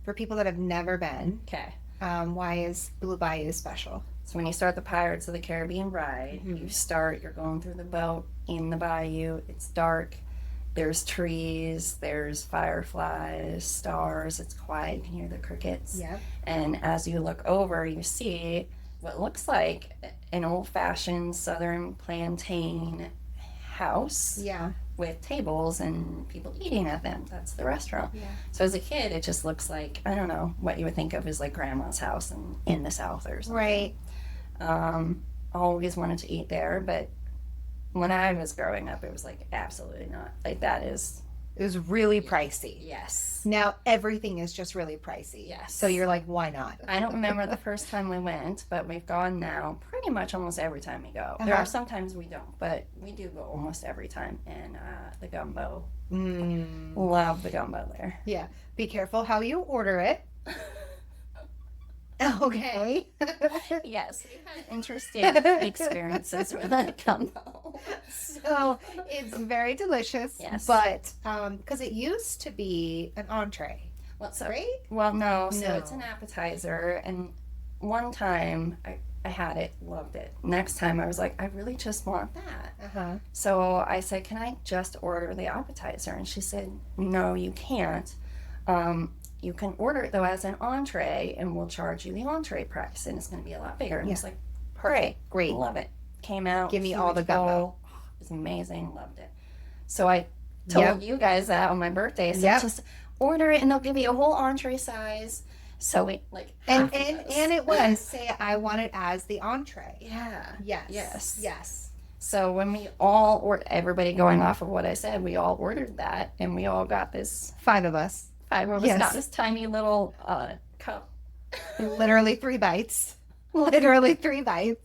for people that have never been, Okay. Why is Blue Bayou special? So when you start the Pirates of the Caribbean ride, you're going through the boat in the bayou. It's dark. There's trees. There's fireflies, stars. It's quiet. You can hear the crickets. Yep. And as you look over, you see what looks like an old-fashioned southern plantain house. Yeah. with tables and people eating at them. That's the restaurant. Yeah. So as a kid, it just looks like, I don't know, what you would think of as like grandma's house in the South or something. Right. Always wanted to eat there, but when I was growing up, it was like, absolutely not. Like, that is, It was really pricey. yes. Now everything is just really pricey. Yes. So you're like, why not? I don't remember the first time we went, but we've gone now pretty much almost every time we go. There Uh-huh. are some times we don't, but we do go almost every time. And the gumbo, love the gumbo there. Yeah. Be careful how you order it. Okay. Yes, we've had interesting experiences with that gumbo. So it's very delicious. Yes. But because it used to be an entree. Well, so, Right? well, no, so No. it's an appetizer. And one time I had it, loved it. Next time I was like, I really just want that. Uh-huh. So I said, can I just order the appetizer? And she said, no, you can't. You can order it though as an entree, and we'll charge you the entree price, and it's going to be a lot bigger. And I was like, Great. love it. Came out. Give me all the huge gumbo. bowl. It was amazing. Loved it. So I told you guys that on my birthday. So Yep. just order it, and they'll give you a whole entree size. So we like And half of those. and it was say I want it as the entree. yeah. Yes. Yes. So when we all or everybody going off of what I said, we all ordered that, and we all got this. 5 of us. I was Yes. got this tiny little cup. Literally 3 bites. Literally 3 bites.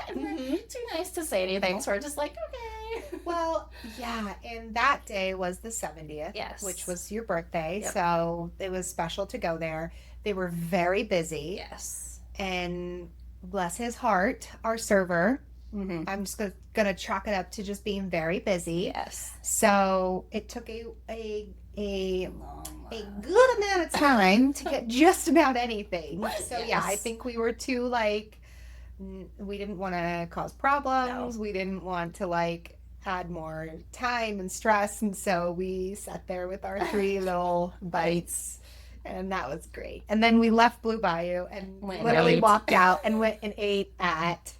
Too nice to say anything, so we're just like, okay. Well, yeah, and that day was the 70th, Yes. which was your birthday, Yep. so it was special to go there. They were very busy, Yes. and bless his heart, our server, Mm-hmm. I'm just gonna chalk it up to just being very busy. Yes. So it took a Long good amount of time to get just about anything. So yeah, I Yes. think we were too like we didn't want to cause problems. No. We didn't want to like add more time and stress, and so we sat there with our 3 little bites, and that was great. And then we left Blue Bayou and Went and literally ate. walked out and went and ate at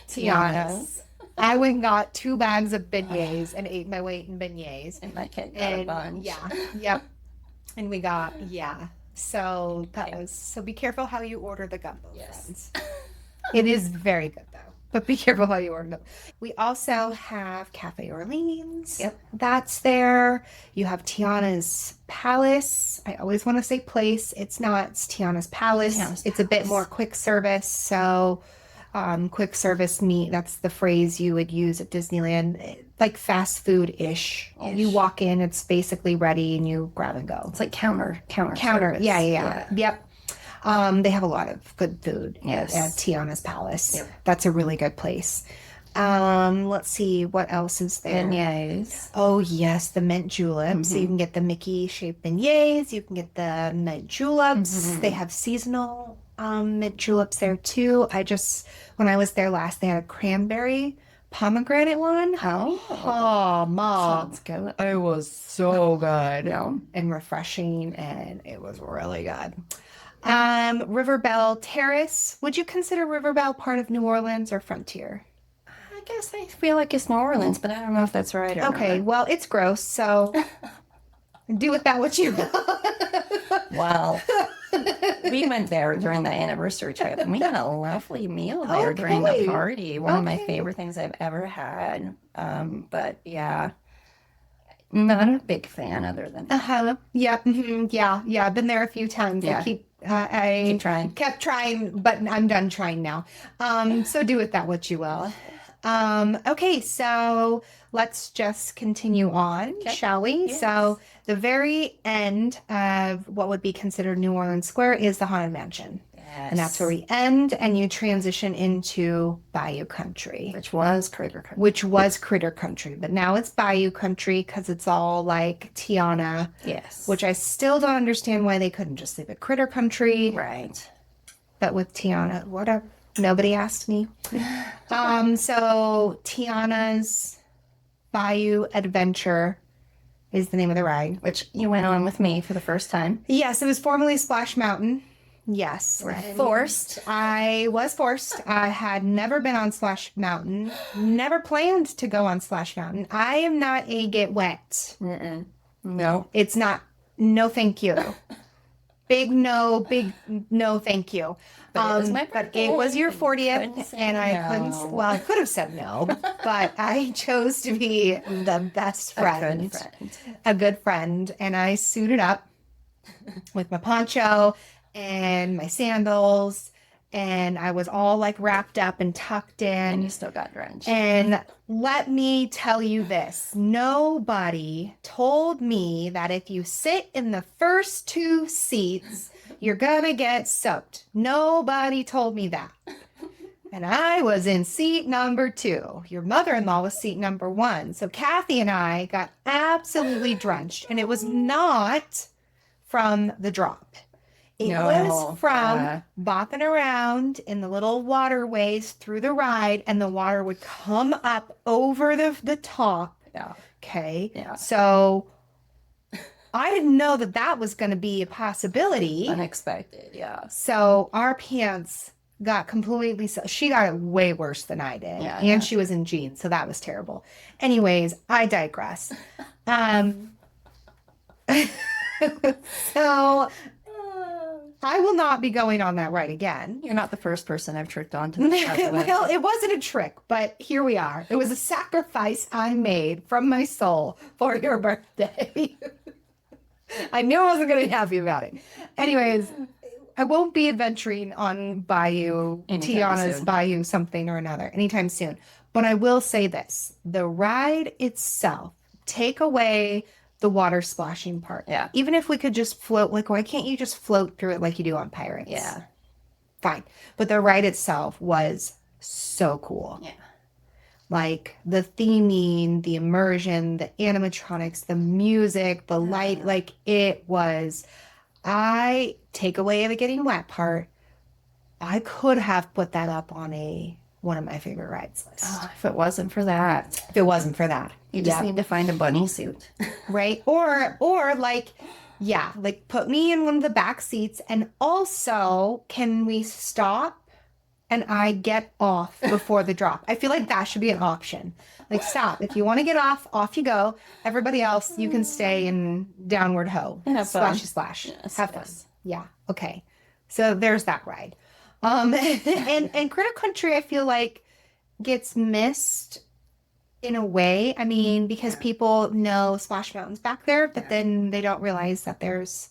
Tiana's. Tiana's. I went and got 2 bags of beignets and ate my weight in beignets. And my kid got a And bunch. yeah, yep. And we got So that Yeah. was so. Be careful how you order the gumbo, Yes. friends. It is very good though, but be careful how you order them. We also have Cafe Orleans. Yep. That's there. You have Tiana's Palace. I always want to say place. It's not. It's Tiana's Palace. Tiana's It's a bit Palace. more quick service. So. Quick service meat, that's the phrase you would use at Disneyland, like fast food-ish. You walk in, it's basically ready, and you grab and go. It's like counter service. Yeah. Yep. They have a lot of good food Yes. at Tiana's Palace. Yep. That's a really good place. Let's see, what else is there? Beignets. Oh, yes, the mint juleps. So you Mhm. can get the Mickey-shaped beignets. You can get the mint juleps. Mhm. They have seasonal mint juleps there, too. When I was there last, they had a cranberry pomegranate one. Oh, Mom. Sounds good. It was so good Yeah. and refreshing, and it was really good. Riverbell Terrace. Would you consider Riverbell part of New Orleans or Frontier? I guess I feel like it's New Orleans, but I don't know if that's right or Okay, not. well, it's gross, so do with that what you will. Well, we went there during the anniversary trip, and we had a lovely meal there during Okay. the party. One of my Okay. favorite things I've ever had. But yeah, not a big fan other than Yeah, yeah. I've been there a few times. Yeah. I keep trying. kept trying, but I'm done trying now. So do with that what you will. Okay, so let's just continue on, Okay. shall we? Yes. So the very end of what would be considered New Orleans Square is the Haunted Mansion. Yes. And that's where we end, and you transition into Bayou Country, Which was Critter Country. which was Critter Country, but now it's Bayou Country because it's all like Tiana, Yes. which I still don't understand why they couldn't just leave it Critter Country, Right. but with Tiana, whatever. Nobody asked me. So Tiana's Bayou Adventure is the name of the ride. Which you went on with me for the first time. Yes, it was formerly Splash Mountain. Yes. We're and forced. I was forced. I had never been on Splash Mountain, never planned to go on Splash Mountain. I am not a get wet. No. It's not, no, thank you. Big no, thank you. But it was my but it was your birthday. 40th, Couldn't say and I no. couldn't, well, I could have said no, but I chose to be the best friend. A good friend. And I suited up with my poncho and my sandals, and I was all like wrapped up and tucked in. And you still got drenched. And let me tell you this, nobody told me that if you sit in the first 2 seats, you're gonna get soaked. Nobody told me that. And I was in seat number 2. Your mother-in-law was seat number 1. So Kathy and I got absolutely drenched. And it was not from the drop. It was from bopping around in the little waterways through the ride, and the water would come up over the top. Yeah. Okay. Yeah. So I didn't know that was going to be a possibility. Unexpected. Yeah. So our pants got completely, she got it way worse than I did. Yeah, and she was in jeans, so that was terrible. Anyways, I digress. So I will not be going on that ride again. You're not the first person I've tricked onto this. Well, it wasn't a trick, but here we are. It was a sacrifice I made from my soul for your birthday. I knew I wasn't going to be happy about it. Anyways, I won't be adventuring on Bayou, Tiana's Bayou something or another anytime soon. But I will say this. The ride itself, take away the water splashing part. Yeah. Even if we could just float, like, why can't you just float through it like you do on Pirates? Yeah. Fine. But the ride itself was so cool. Yeah. Like the theming, the immersion, the animatronics, the music, the light, like it was, take away the getting wet part. I could have put that up on one of my favorite rides list. If it wasn't for that. If it wasn't for that. You just need to find a bunny suit. Right? Or like, yeah, like put me in one of the back seats, and also can we stop and I get off before the drop? I feel like that should be an option. Like, stop. If you want to get off you go. Everybody else, you can stay in downward ho. Have fun. Splashy splash. Yes, Have fun. yes. Yeah. Okay. So there's that ride. And Critter Country, I feel like gets missed in a way. I mean, because people know Splash Mountain's back there, but then they don't realize that there's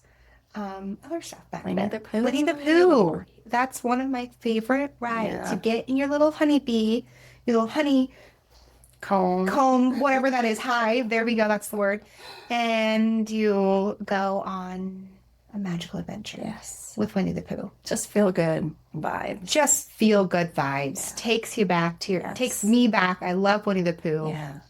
other stuff back Winnie there. the Pooh. Winnie the Pooh. That's one of my favorite rides. Yeah. You get in your little honeybee, your little honey comb, whatever that is, hive. There we go. That's the word. And you go on a magical adventure. Yes. With Winnie the Pooh. Just feel good vibes. Just feel good vibes. Yeah. Takes you back to Yes. takes me back. I love Winnie the Pooh. Yeah.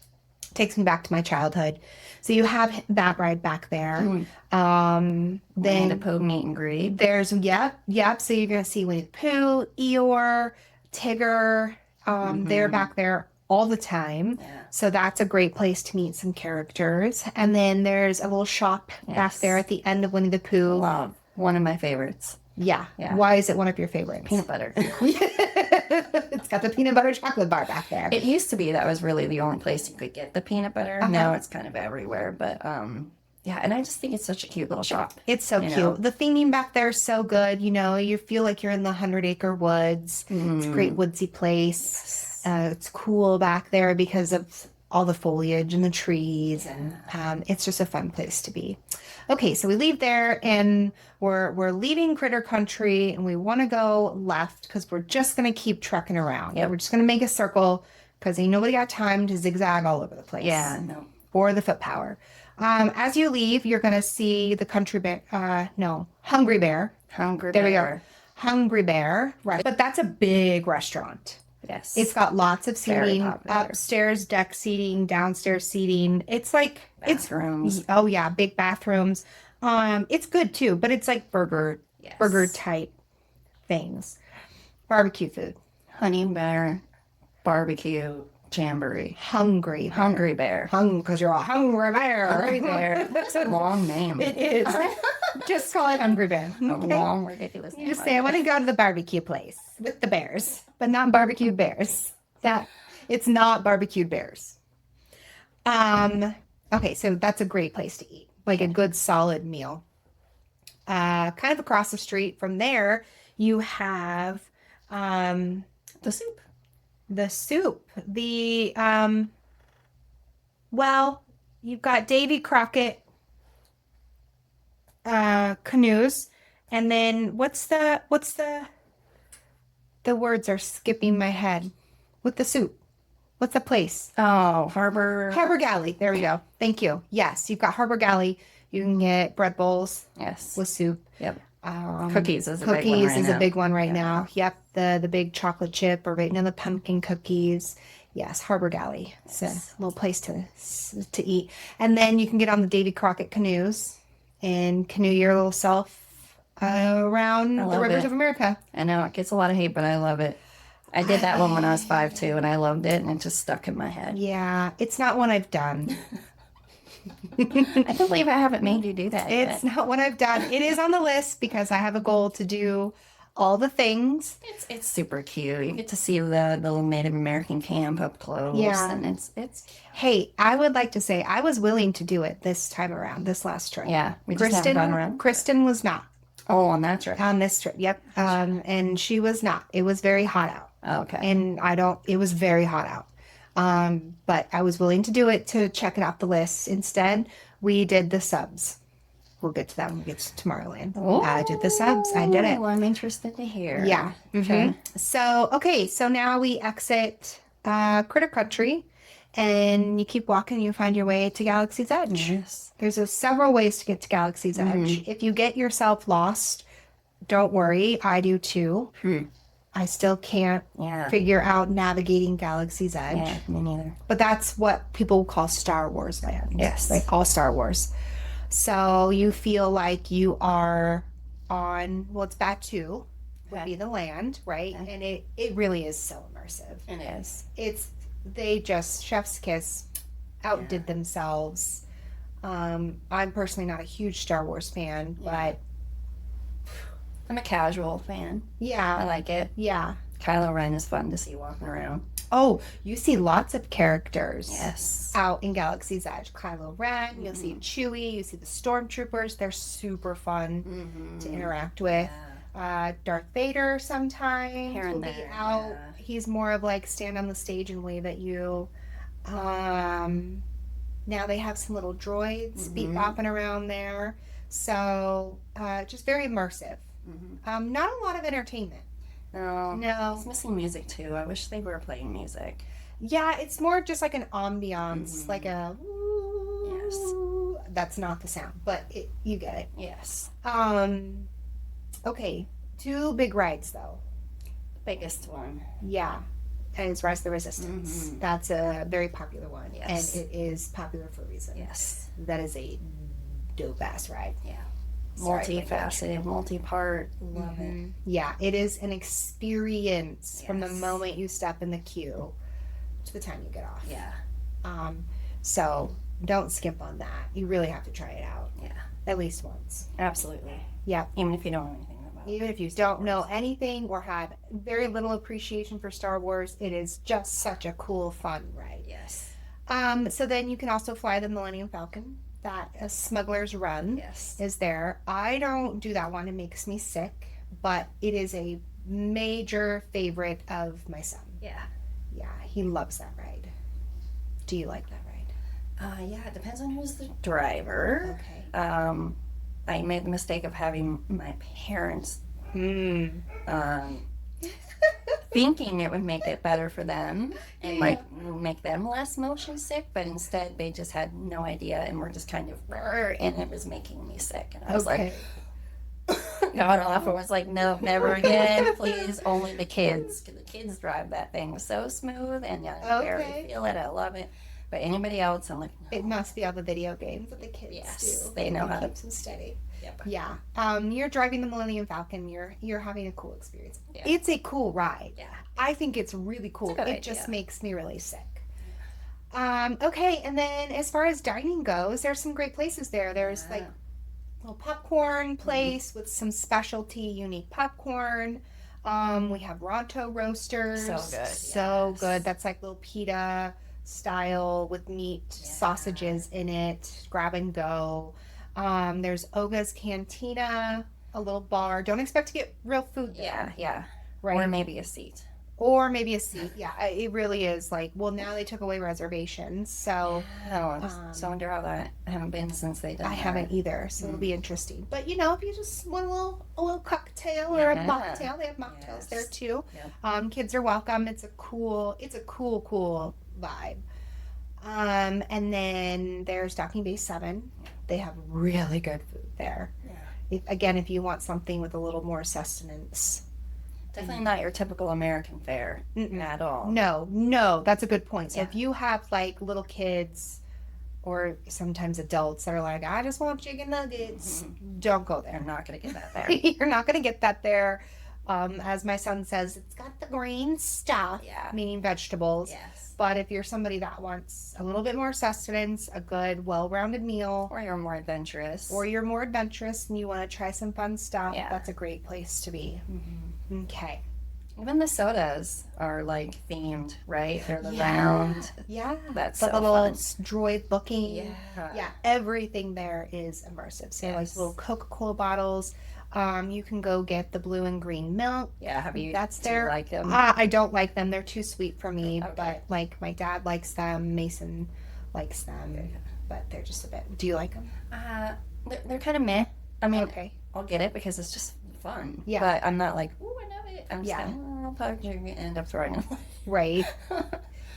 Takes me back to my childhood. So you have that ride back there. Winnie the Then Pooh meet and greet. there's, yep. So you're going to see Winnie the Pooh, Eeyore, Tigger. They're back there all the time. Yeah. So that's a great place to meet some characters. And then there's a little shop back Yes. there at the end of Winnie the Pooh. Love. One of my favorites. Yeah. Yeah. Why is it one of your favorites? Peanut butter. It's got the peanut butter chocolate bar back there. It used to be that was really the only place you could get the peanut butter. Now it's kind of everywhere. But yeah, and I just think it's such a cute little shop. It's so you cute. know? The theming back there is so good. You know, you feel like you're in the 100-acre woods. It's a great woodsy place. It's cool back there because of all the foliage and the trees, and it's just a fun place to be. Okay, so we leave there, and we're leaving Critter Country, and we want to go left because we're just going to keep trekking around. Yep. We're just going to make a circle because ain't nobody got time to zigzag all over the place. Yeah, no. For the foot power. As you leave, you're going to see the Hungry Bear. Hungry There we Bear. go. Hungry Bear. Right. But that's a big restaurant. Yes. It's got lots of Very seating, popular. upstairs deck seating, downstairs seating. It's like Bathrooms. Oh yeah, big bathrooms. It's good too, but it's like burger type things. Barbecue food. Honey Bear Barbecue Jamboree. Hungry Hungry Bear. because you're a hungry bear. Hungry Bear. That's a long name. It is. Just call it Hungry Bear. A Okay? long, ridiculous You name just like say, I want to that. go to the barbecue place with the bears, but not barbecued bears. That it's not barbecued bears. Okay, so that's a great place to eat, like a good solid meal. Kind of across the street from there, you have The soup. the soup. Well, you've got Davy Crockett canoes, and then the words are skipping my head with the soup. What's the place? Oh, Harbor. Harbor Galley. There we go. Thank you. Yes, you've got Harbor Galley. You can get bread bowls Yes. with soup. Yep. Cookies is a big one Cookies right is now. a big one right Yeah. now. Yep, the big chocolate chip or right now the pumpkin cookies. Yes, Harbor Galley. It's a little place to eat. And then you can get on the Davy Crockett canoes and canoe your little self around I the love rivers it. of America. I know it gets a lot of hate, but I love it. I did that one when I was 5 too, and I loved it, and it just stuck in my head. Yeah, it's not one I've done. I can't believe I haven't made you do that. It's yet. not what I've done. It is on the list because I have a goal to do all the things. It's super cute. You get to see the little Native American camp up close. Yeah. And it's Hey, I would like to say I was willing to do it this time around, this last trip. yeah. We just haven't gone around. Kristen was not Oh, on that trip. on this trip. Yep. And she was not. It was very hot out. Okay. And it was very hot out. But I was willing to do it to check it off the list. Instead, we did the subs. We'll get to that when we get to Tomorrowland. I did the subs. I did it. Well, I'm interested to hear. Yeah. Okay. So now we exit Critter Country and you keep walking, you find your way to Galaxy's Edge. Yes. There's several ways to get to Galaxy's Edge. If you get yourself lost, don't worry. I do too. I still can't Yeah. figure out navigating Galaxy's Edge. Yeah, me neither. But that's what people call Star Wars land. Yes. Like all Star Wars. So you feel like you are on, well, it's Batu would be the land, right? Okay. And it really is so immersive. It is. They just, chef's kiss, outdid themselves. I'm personally not a huge Star Wars fan, but I'm a casual fan. I yeah, like it. yeah. Kylo Ren is fun to see walking around. Oh, you see lots of characters. Yes. Out in Galaxy's Edge. Kylo Ren, you'll see Chewie, you see the Stormtroopers. They're super fun to interact with. Darth Vader sometimes Here and will be there, out. yeah. He's more of like stand on the stage and wave at you. Now they have some little droids bopping around there. So just very immersive. Not a lot of entertainment. No. It's missing music too. I wish they were playing music. Yeah, it's more just like an ambiance, like a. Yes. That's not the sound, but you get it. Yes. Okay, 2 big rides though. Biggest one. Yeah, and it's Rise of the Resistance. That's a very popular one, Yes. and it is popular for a reason. Yes. That is a dope ass ride. Yeah. Sorry, Multifaceted, multi-part. Love it. Yeah, it is an experience from the Yes. moment you step in the queue to the time you get off. Yeah. So don't skip on that. You really have to try it out Yeah. at least once. Absolutely. Yeah. Even if you don't know anything about it. Even if you don't know anything or have very little appreciation for Star Wars, it is just such a cool, fun ride. Yes. So then you can also fly the Millennium Falcon. That a Smuggler's Run Yes. is there. I don't do that one. It makes me sick, but it is a major favorite of my son. Yeah. Yeah, he loves that ride. Do you like that ride? Yeah, it depends on who's the driver. Okay. I made the mistake of having my parents thinking it would make it better for them and like make them less motion sick, but instead they just had no idea and were just kind of and it was making me sick. And I was like, got off and was like, no, never again, please, only the kids. 'Cause the kids drive that thing so smooth and yeah, I barely feel it. I love it. But anybody else, I'm like, no. It must be all the video games that the kids Yes, do. they know how to keep them steady. Yep. Yeah. You're driving the Millennium Falcon. You're having a cool experience. Yeah. It's a cool ride. Yeah. I think it's really cool. It's a good It just idea. makes me really sick. Okay, and then as far as dining goes, there's some great places there. There's like little popcorn place with some specialty unique popcorn. We have Ronto roasters. So good. So Yes. good. That's like little pita style with meat, sausages in it. Grab and go. There's Oga's Cantina, a little bar. Don't expect to get real food there. Yeah. Right. Or maybe a seat. Or maybe a seat. Yeah, it really is like, well, now they took away reservations. So So wonder how that. I haven't been since they did I that. haven't either. So it'll be interesting. But, you know, if you just want a little cocktail or a mocktail, they have mocktails there too. Yep. Kids are welcome. It's a cool vibe. And then there's Docking Bay 7. They have really good food there. Yeah. If you want something with a little more sustenance. Definitely not your typical American fare at all. No, that's a good point. So if you have like little kids or sometimes adults that are like, I just want chicken nuggets, don't go there. You're not going to get that there. You're not going to get that there. As my son says, it's got the green stuff, meaning vegetables. Yes. But if you're somebody that wants a little bit more sustenance, a good, well-rounded meal, Or you're more adventurous. or you're more adventurous and you want to try some fun stuff, Yeah. that's a great place to be. Okay. Even the sodas are like themed, right? They're the round. Yeah. That's the so little fun. droid looking. Yeah. Everything there is immersive. So like little Coca-Cola bottles. You can go get the blue and green milk. Yeah, have you? That's do you there. like them? I don't like them. They're too sweet for me. Okay. But like my dad likes them. Mason likes them. But they're just a bit. Do you like them? They're kind of meh. I mean, Okay. I'll get it because it's just fun. Yeah. But I'm not like, ooh, I love it. I'm just Yeah. like, I'll probably end up throwing them away. Right.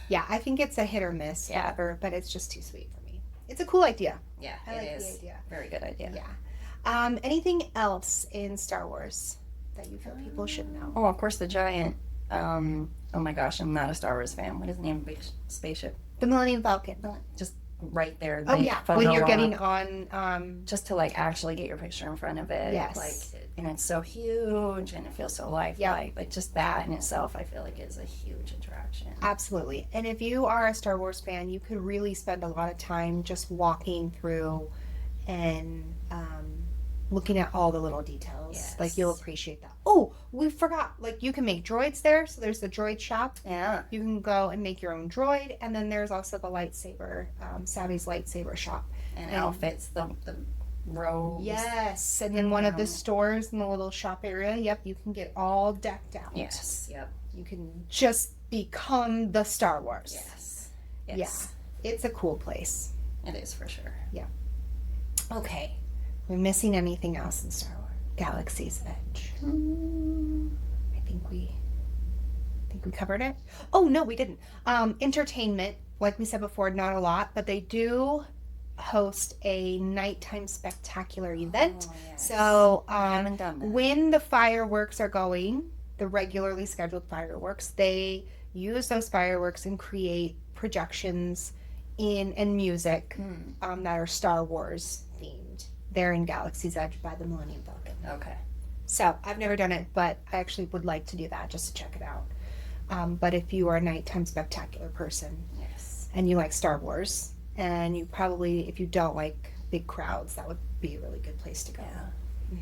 Yeah, I think it's a hit or miss. Yeah. Whatever, but it's just too sweet for me. It's a cool idea. Yeah, I it like is. the idea. Very good idea. Yeah. Anything else in Star Wars that you feel people should know? Oh, of course, the giant. Oh my gosh, I'm not a Star Wars fan. What is the name of the spaceship? The Millennium Falcon. Just right there. Oh the yeah, photo when you're op. getting on. Just to like actually get your picture in front of it. Yes. Like, and it's so huge and it feels so lifelike. Like just that in itself, I feel like is a huge attraction. Absolutely. And if you are a Star Wars fan, you could really spend a lot of time just walking through and looking at all the little details. Yes. Like you'll appreciate that. Oh, we forgot. Like you can make droids there. So there's the droid shop. Yeah. You can go and make your own droid. And then there's also the lightsaber, Savvy's lightsaber shop. And outfits, the robes. Yes. And then one of the stores in the little shop area. Yep. You can get all decked out. Yes. Yep. You can just become the Star Wars. Yes. Yeah. It's a cool place. It is for sure. Okay. We're missing anything else in Star Wars? Galaxy's Edge. I think we covered it. Oh no, we didn't. Entertainment, like we said before, not a lot, but they do host a nighttime spectacular event. Oh, yes. So I haven't done that. when the fireworks are going, the regularly scheduled fireworks, they use those fireworks and create projections and music that are Star Wars themed. They're in Galaxy's Edge by the Millennium Falcon. Okay. So I've never done it, but I actually would like to do that just to check it out. But if you are a nighttime spectacular person Yes. and you like Star Wars, and you probably, if you don't like big crowds, that would be a really good place to go. Yeah.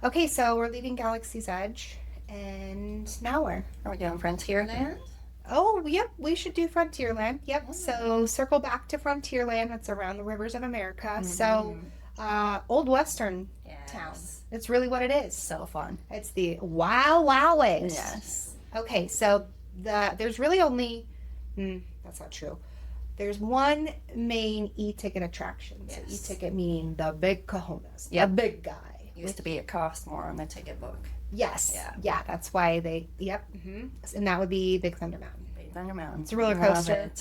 Okay, so we're leaving Galaxy's Edge, and now where? Are we doing Frontierland? Oh, yep, we should do Frontierland. Yep, so circle back to Frontierland. It's around the rivers of America. So, Old Western town. It's really what it is. So fun. It's the Wild Wild West. Yes. Okay, so there's really only, that's not true. There's one main e-ticket attraction. So Yes. e-ticket meaning the big cojones, the Yep. big guy. Used to be it cost more on the ticket book. Yes. Yeah, that's why they, and that would be Big Thunder Mountain. Big Thunder Mountain. It's a roller Love coaster.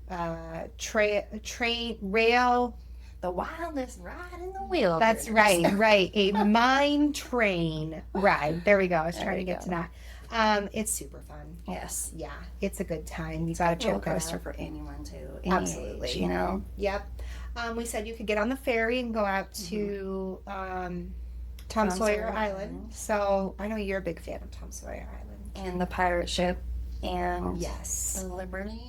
it. Train, rail. The wildest ride in the wilderness. That's right. A mine train ride. There we go. I was trying to get to that. It's super fun. Yes. Yeah, it's a good time. You gotta check Roller it out. coaster for anyone too. Any Absolutely. age, you know. Yep. We said you could get on the ferry and go out to Tom Sawyer Island. So I know you're a big fan of Tom Sawyer Island. And the pirate ship and Yes. the Liberty.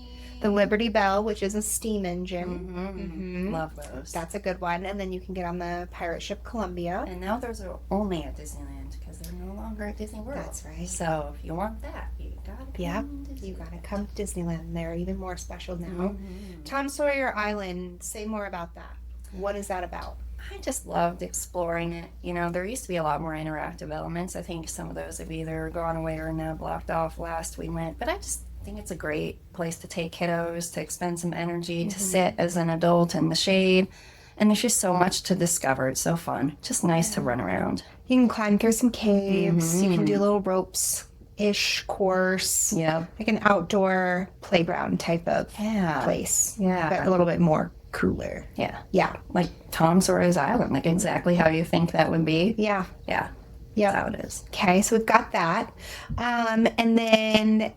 The Liberty Bell, which is a steam engine. Love those. That's a good one. And then you can get on the pirate ship Columbia. And now those are only at Disneyland because they're no longer at Disney World. That's right. So if you want that, you gotta come. Yep, to you Disneyland. gotta come to Disneyland. They're even more special now. Tom Sawyer Island, say more about that. What is that about? I just loved exploring it. You know, there used to be a lot more interactive elements. I think some of those have either gone away or now blocked off last we went. But I just think it's a great place to take kiddos, to expend some energy, to sit as an adult in the shade. And there's just so much to discover. It's so fun. Just nice to run around. You can climb through some caves. You can do a little ropes-ish course. Yeah. Like an outdoor playground type of place. Yeah. But a little bit more cooler. Yeah. Yeah. Like Tom Sawyer's Island, like exactly how you think that would be. Yeah. Yeah. Yeah. That's how it is. Okay, so we've got that. And then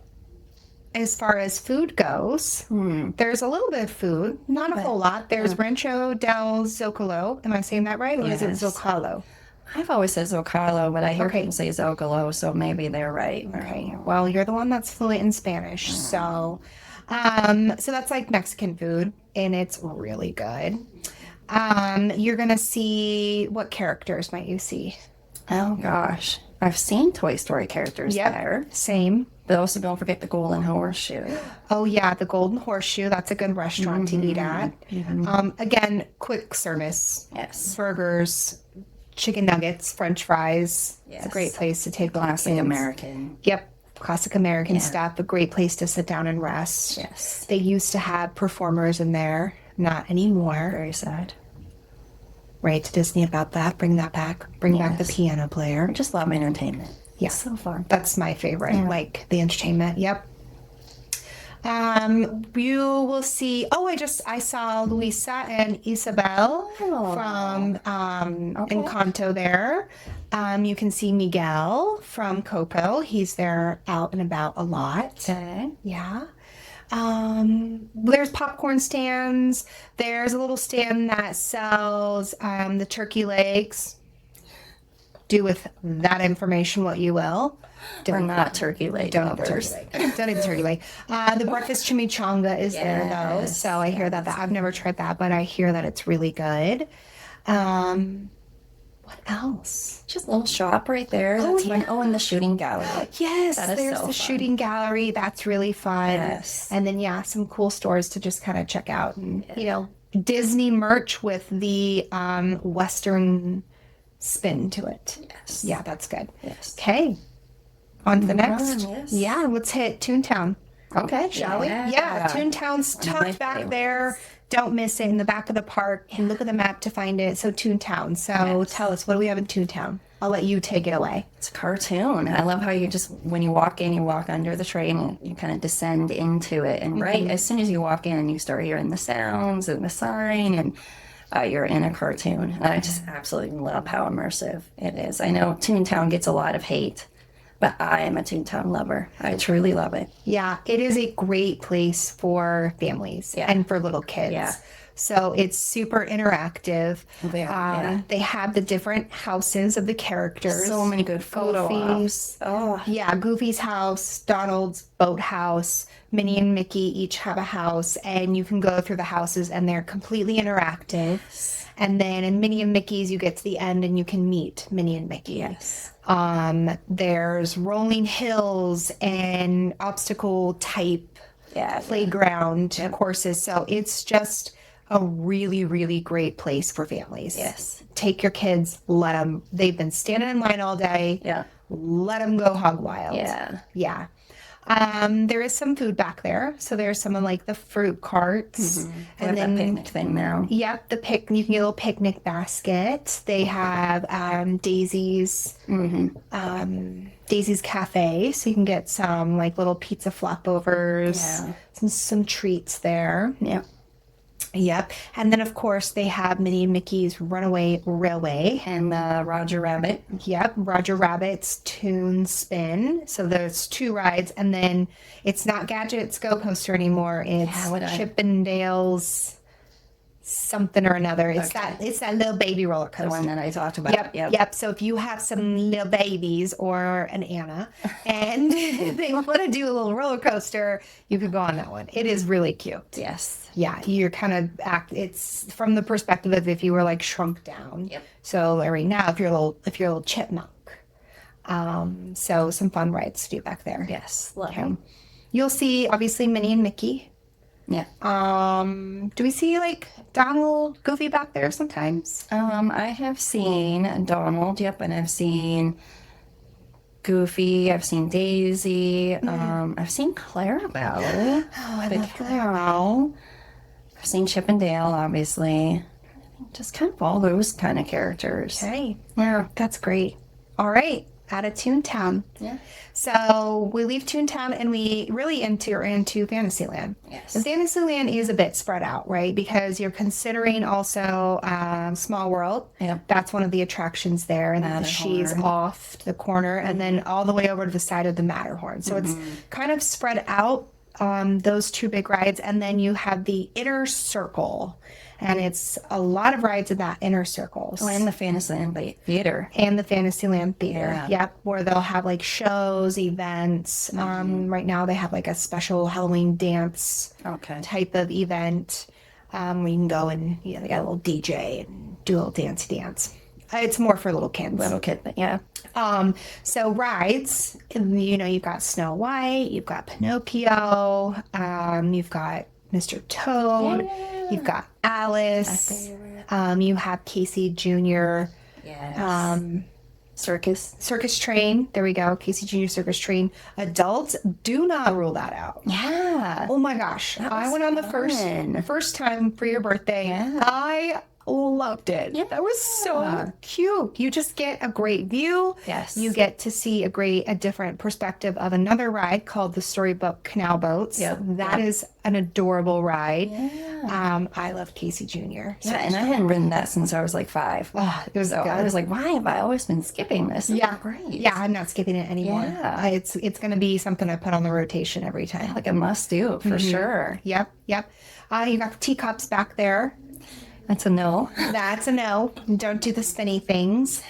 as far as food goes, there's a little bit of food, not a whole lot. There's Rancho del Zocalo. Am I saying that right? Or is it Yes. Zocalo? I've always said Zocalo, but I hear people say Zocalo, so maybe they're right. Okay. Well, you're the one that's fluent in Spanish. So that's like Mexican food, and it's really good. You're going to see, what characters might you see? Oh, gosh. I've seen Toy Story characters there. Same. But also don't forget the Golden Horseshoe. Oh, yeah, the Golden Horseshoe. That's a good restaurant to eat at. Again, quick service. Yes. Burgers, chicken nuggets, French fries. It's a great place to take Classic kids. American. Yep. Classic American stuff. A great place to sit down and rest. Yes. They used to have performers in there. Not anymore. Very sad. Write to Disney about that. Bring that back. Bring back the piano player. I just love entertainment. Yeah. It's so fun. That's my favorite. Like the entertainment. Yep. You will see. Oh, I saw Luisa and Isabel from Encanto there. You can see Miguel from Coco. He's there out and about a lot. Okay. Yeah. There's popcorn stands. There's a little stand that sells the turkey legs. Do with that information what you will. We're not turkey leg Don't eat the lovers. turkey leg. Don't eat the turkey leg. The breakfast chimichanga is there though, so I hear that. I've never tried that, but I hear that it's really good. What else? Just a little shop right there. That's fun. Oh, and the shooting gallery. Yes, That is there's so the fun. shooting gallery. That's really fun. Yes. And then some cool stores to just kind of check out, and Disney merch with the Western spin to it. Yes. Yeah, that's good. Yes. Okay. On to the next. yes. Yeah, let's hit Toontown. Okay, shall we? Yeah. Yeah, Toontown's One of my tucked back favorites. there. Don't miss it in the back of the park. And look at the map to find it. So Toontown. So tell us, what do we have in Toontown? I'll let you take it away. It's a cartoon. I love how you just, when you walk in, you walk under the train and you kind of descend into it. And right as soon as you walk in, you start hearing the sounds and the sign, and you're in a cartoon. And I just absolutely love how immersive it is. I know Toontown gets a lot of hate, but I am a Toontown lover. I truly love it. Yeah, it is a great place for families and for little kids. Yeah. So it's super interactive. They are, They have the different houses of the characters. So many good photo ops. Oh, yeah. Goofy's house, Donald's boathouse, Minnie and Mickey each have a house, and you can go through the houses, and they're completely interactive. And then in Minnie and Mickey's, you get to the end, and you can meet Minnie and Mickey. Yes. There's rolling hills and obstacle type playground courses. So it's just a really, really great place for families. Yes. Take your kids, let them, they've been standing in line all day. Yeah. Let them go hog wild. Yeah. Yeah. There is some food back there. So there's some of like the fruit carts. And then that picnic thing now. Yep, you can get a little picnic basket. They have Daisy's Daisy's Cafe, so you can get some like little pizza flopovers, some treats there. Yeah. Yep, and then of course they have Minnie and Mickey's Runaway Railway. And Roger Rabbit. Yep, Roger Rabbit's Toon Spin. So there's two rides, and then it's not Gadget's Go Coaster anymore. It's Chip and Dale's something or another. It's Okay. it's that little baby roller The coaster. one that I talked about. Yep. So if you have some little babies or an Anna and they want to do a little roller coaster, you could go on that one. It is really cute. Yes. Yeah, you're kind of it's from the perspective of if you were like shrunk down. Yep. So right now, if you're a little chipmunk, so some fun rides to do back there. Yes. Love Okay. it. You'll see obviously Minnie and Mickey. Yeah. Do we see like Donald, Goofy back there sometimes? I have seen Donald, yep, and I've seen Goofy, I've seen Daisy, I've seen Clarabelle. Oh, I Big love that. I've seen Chip and Dale, obviously. Just kind of all those kind of characters. Okay, Yeah. that's great. All right, out of Toontown. Yeah. So we leave Toontown and we really enter into Fantasyland. Yes. And Fantasyland is a bit spread out, right? Because you're considering also Small World. Yep. That's one of the attractions there. And Matterhorn. she's off the corner and then all the way over to the side of the Matterhorn. So it's kind of spread out, those two big rides. And then you have the inner circle. And it's a lot of rides in that inner circle. Oh, and the Fantasyland Theater. And the Fantasyland Theater. Yeah. Yep, where they'll have like shows, events. Right now they have like a special Halloween dance Okay. type of event. We can go and they got a little DJ and do a little dancey dance. It's more for little kids. Little kid, but yeah. So rides, you've got Snow White, you've got Pinocchio, you've got Mr. Toad, you've got Alice, you have Casey Jr. Yes. Circus. Train. There we go. Casey Jr. Circus Train. Adults, do not rule that out. Yeah. Oh my gosh. I went on the fun. first time for your birthday. Yeah. I loved it. Yeah. That was so cute. You just get a great view. Yes. You get to see a different perspective of another ride called the Storybook Canal Boats. Yep. That is an adorable ride. Yeah. I love Casey Jr. So Yeah, and I hadn't ridden that since I was like 5. it was So good. I was like, why have I always been skipping this? This is Yeah, great. Yeah, I'm not skipping it anymore. Yeah. It's going to be something I put on the rotation every time. Like a must do for sure. Yep. You got the teacups back there. That's a no. That's a no. Don't do the spinny things.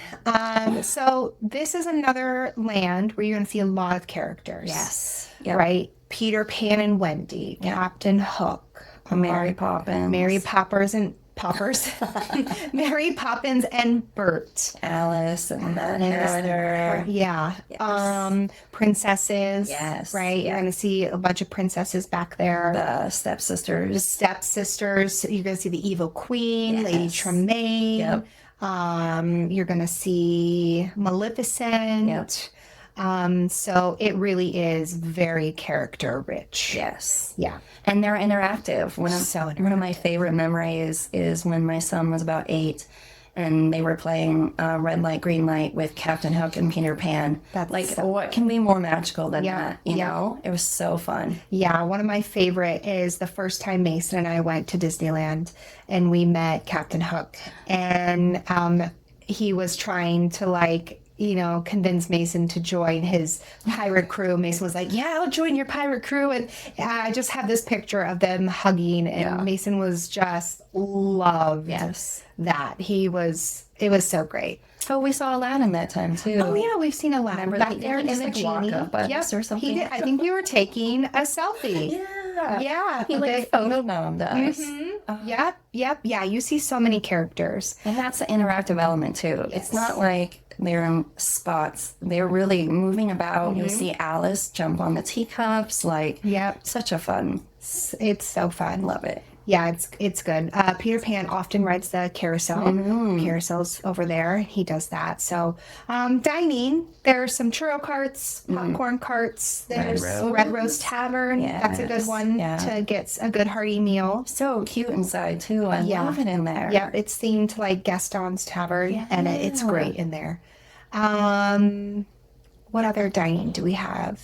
So this is another land where you're going to see a lot of characters. Yes. Yep. Right? Peter Pan and Wendy, Captain Hook, Mary Poppins. Mary Poppers and Poppers, Mary Poppins and Bert. Alice and the Mad Hatter. Yeah. Yes. Princesses. Yes. Right? You're going to see a bunch of princesses back there. The stepsisters. Stepsisters. You're going to see the Evil Queen, Lady Yes. Tremaine. Yep. You're going to see Maleficent. Yep. So it really is very character rich. Yes. Yeah. And they're interactive. One of my favorite memories is when my son was about 8 and they were playing Red Light, Green Light with Captain Hook and Peter Pan. That's like, so- what can be more magical than Yeah, that? You know? It was so fun. Yeah, one of my favorite is the first time Mason and I went to Disneyland and we met Captain Hook. And he was trying to convince Mason to join his pirate crew. Mason was like, yeah, I'll join your pirate crew. And I just have this picture of them hugging and Mason was just loved that. It was so great. Oh, we saw Aladdin that time too. Oh yeah, we've seen Aladdin Remember back that? there He in just, the like, walk Genie. up us or something? He did. I think we were taking a selfie. Yeah. He like photobombed us. Yep. Yeah, you see so many characters. And that's the interactive element too. It's not like they're in spots. They're really moving about. You'll see Alice jump on the teacups. Such a fun. It's so fun. Love it. Yeah, it's good. Peter Pan often rides the carousel. Carousel's over there. He does that. So, dining, there's some churro carts, popcorn carts. There's Red Rose Tavern. That's a good one to get a good hearty meal. So cute inside too. I love it in there. Yeah, it's themed to like Gaston's Tavern, and it's great in there. What other dining do we have?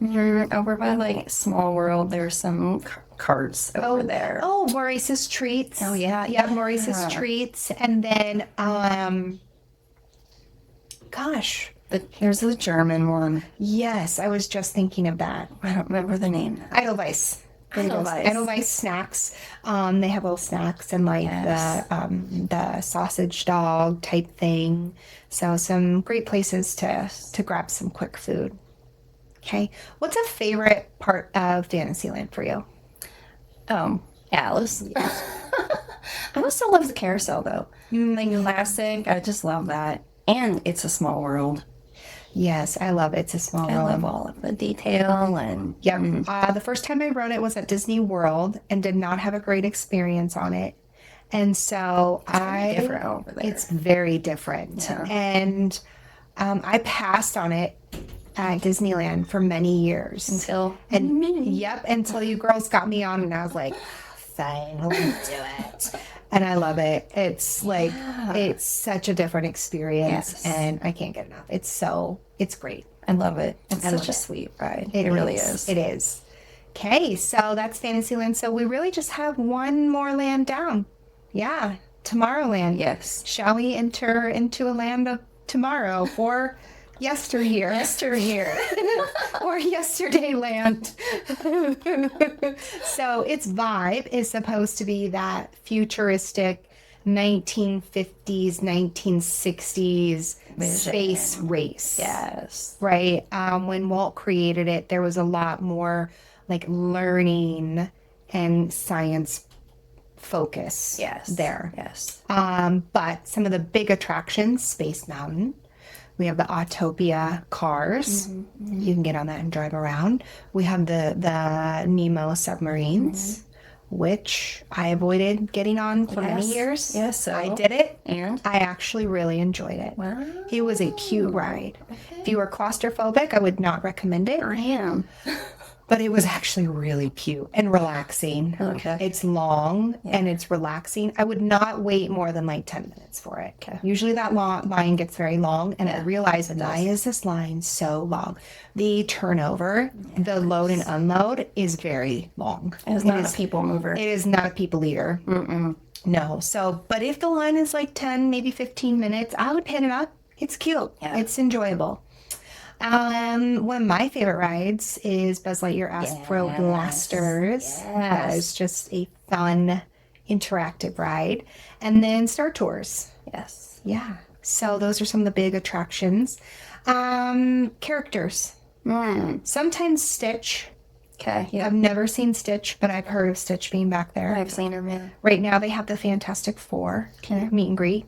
Over by like Small World, there's some carts over there. Oh, Maurice's Treats. Oh, yeah. Yeah, Maurice's Treats. And then, There's the German one. yes, I was just thinking of that. I don't remember the name. Edelweiss. Edelweiss snacks. They have little snacks and like the sausage dog type thing. So some great places to grab some quick food. Okay. What's a favorite part of Fantasyland for you? Alice. I also love the carousel though. Like classic. I just love that. And It's a Small World. Yes, I love It's a Small World. I love all of the detail and the first time I rode it was at Disney World and did not have a great experience on it. And so different over there. It's very different. Yeah. And I passed on it at Disneyland for many years. Until you girls got me on and I was like, fine, we'll do it. And I love it. It's like, it's such a different experience and I can't get enough. It's great. I love it. It's such a sweet ride. It really is. It is. Okay, so that's Fantasyland. So we really just have one more land down. Yeah, Tomorrowland. Yes. Shall we enter into a land of tomorrow or yesteryear? Or yesterday land. So its vibe is supposed to be that futuristic 1950s, 1960s space race. Yes. Right? When Walt created it, there was a lot more like learning and science focus there. Yes. But some of the big attractions, Space Mountain. We have the Autopia cars. You can get on that and drive around. We have the Nemo submarines, which I avoided getting on for many years. Yes, so I did it, and I actually really enjoyed it. Wow. It was a cute ride. Okay. If you were claustrophobic, I would not recommend it. I am. But it was actually really cute and relaxing. Okay. It's long and it's relaxing. I would not wait more than like 10 minutes for it. Okay. Usually that line gets very long, and I realize, why is this line so long? The turnover, the load and unload is very long. It's not a people mover. It is not a people eater. No. So, but if the line is like 10, maybe 15 minutes, I would pin it up. It's cute. Yeah. It's enjoyable. One of my favorite rides is Buzz Lightyear Astro Blasters. That is just a fun, interactive ride. And then Star Tours. Yes. Yeah. So those are some of the big attractions. Characters. Sometimes Stitch. Okay. I've never seen Stitch, but I've heard of Stitch being back there. I've seen her, yeah. Right now they have the Fantastic Four meet and greet.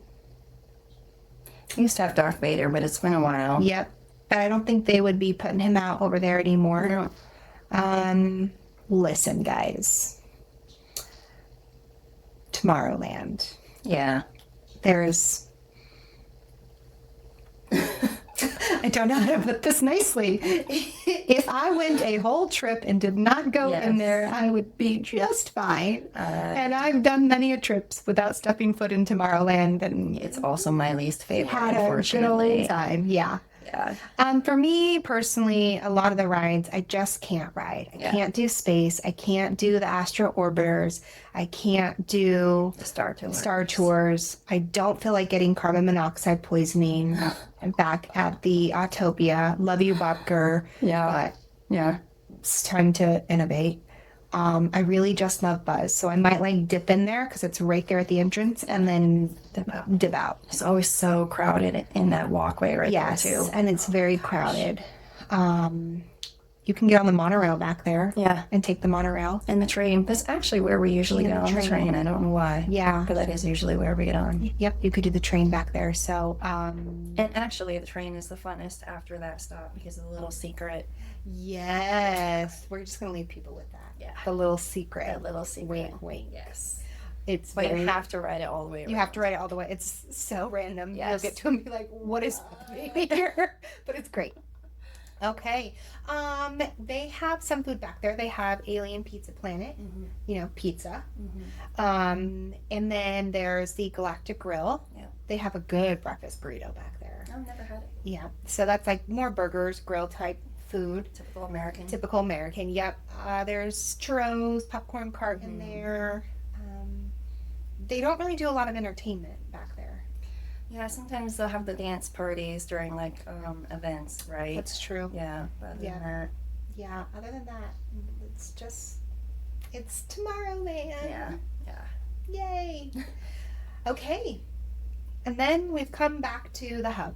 Used to have Darth Vader, but it's been a while. Yep. But I don't think they would be putting him out over there anymore. No. Listen, guys. Tomorrowland. Yeah. There's... I don't know how to put this nicely. If I went a whole trip and did not go in there, I would be just fine. And I've done many a trips without stepping foot in Tomorrowland, and it's also my least favorite, had unfortunately. A good old time. Yeah. For me personally, a lot of the rides I just can't ride. I can't do space. I can't do the Astro Orbiters. I can't do the Star Tours. I don't feel like getting carbon monoxide poisoning. I'm back at the Autopia. Love you, Bob Gurr. Yeah. But it's time to innovate. I really just love Buzz, so I might like dip in there because it's right there at the entrance, and then dip out. It's always so crowded in that walkway there too. Yes, and it's very crowded. You can get on the monorail back there. Yeah. And take the monorail. And the train. That's actually where we usually get on the train. I don't know why. Yeah. But that is usually where we get on. Yep, you could do the train back there. So, and actually the train is the funnest after that stop because of the little secret. Yes. We're just going to leave people with that. Yeah. The little secret. The little secret. Wait. Yes. But you have to ride it all the way around. You have to ride it all the way. It's so random. Yes. You'll get to it and be like, what is happening here? But it's great. Okay. They have some food back there. They have Alien Pizza Planet, pizza. And then there's the Galactic Grill. Yeah. They have a good breakfast burrito back there. I've never had it. Yeah. So that's like more burgers, grill type food. Typical American. Yep. There's churros, popcorn cart in there. They don't really do a lot of entertainment back there. Yeah, sometimes they'll have the dance parties during like events, right? That's true. Yeah. Other than that, it's just It's Tomorrowland. Yeah. Yay. Okay. And then we've come back to the hub.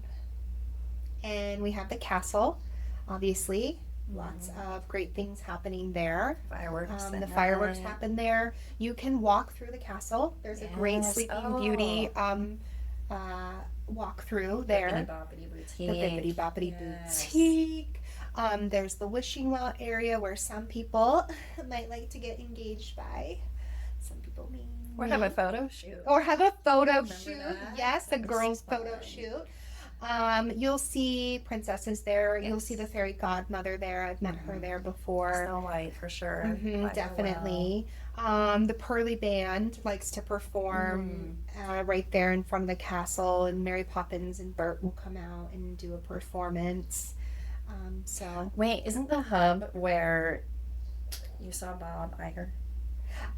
And we have the castle, obviously. Lots of great things happening there. Fireworks. The fireworks happen there. You can walk through the castle. There's a great Sleeping Beauty walk through there. The Bibbidi Bobbidi Boutique. There's the wishing well area where some people might like to get engaged by. Some people mean. Or have a photo shoot. That? Yes, a girls' photo shoot. You'll see princesses there. Yes. You'll see the fairy godmother there. I've met her there before. Snow White for sure. Definitely. The Pearly Band likes to perform right there in front of the castle, and Mary Poppins and Bert will come out and do a performance. Wait, isn't the hub where you saw Bob Iger?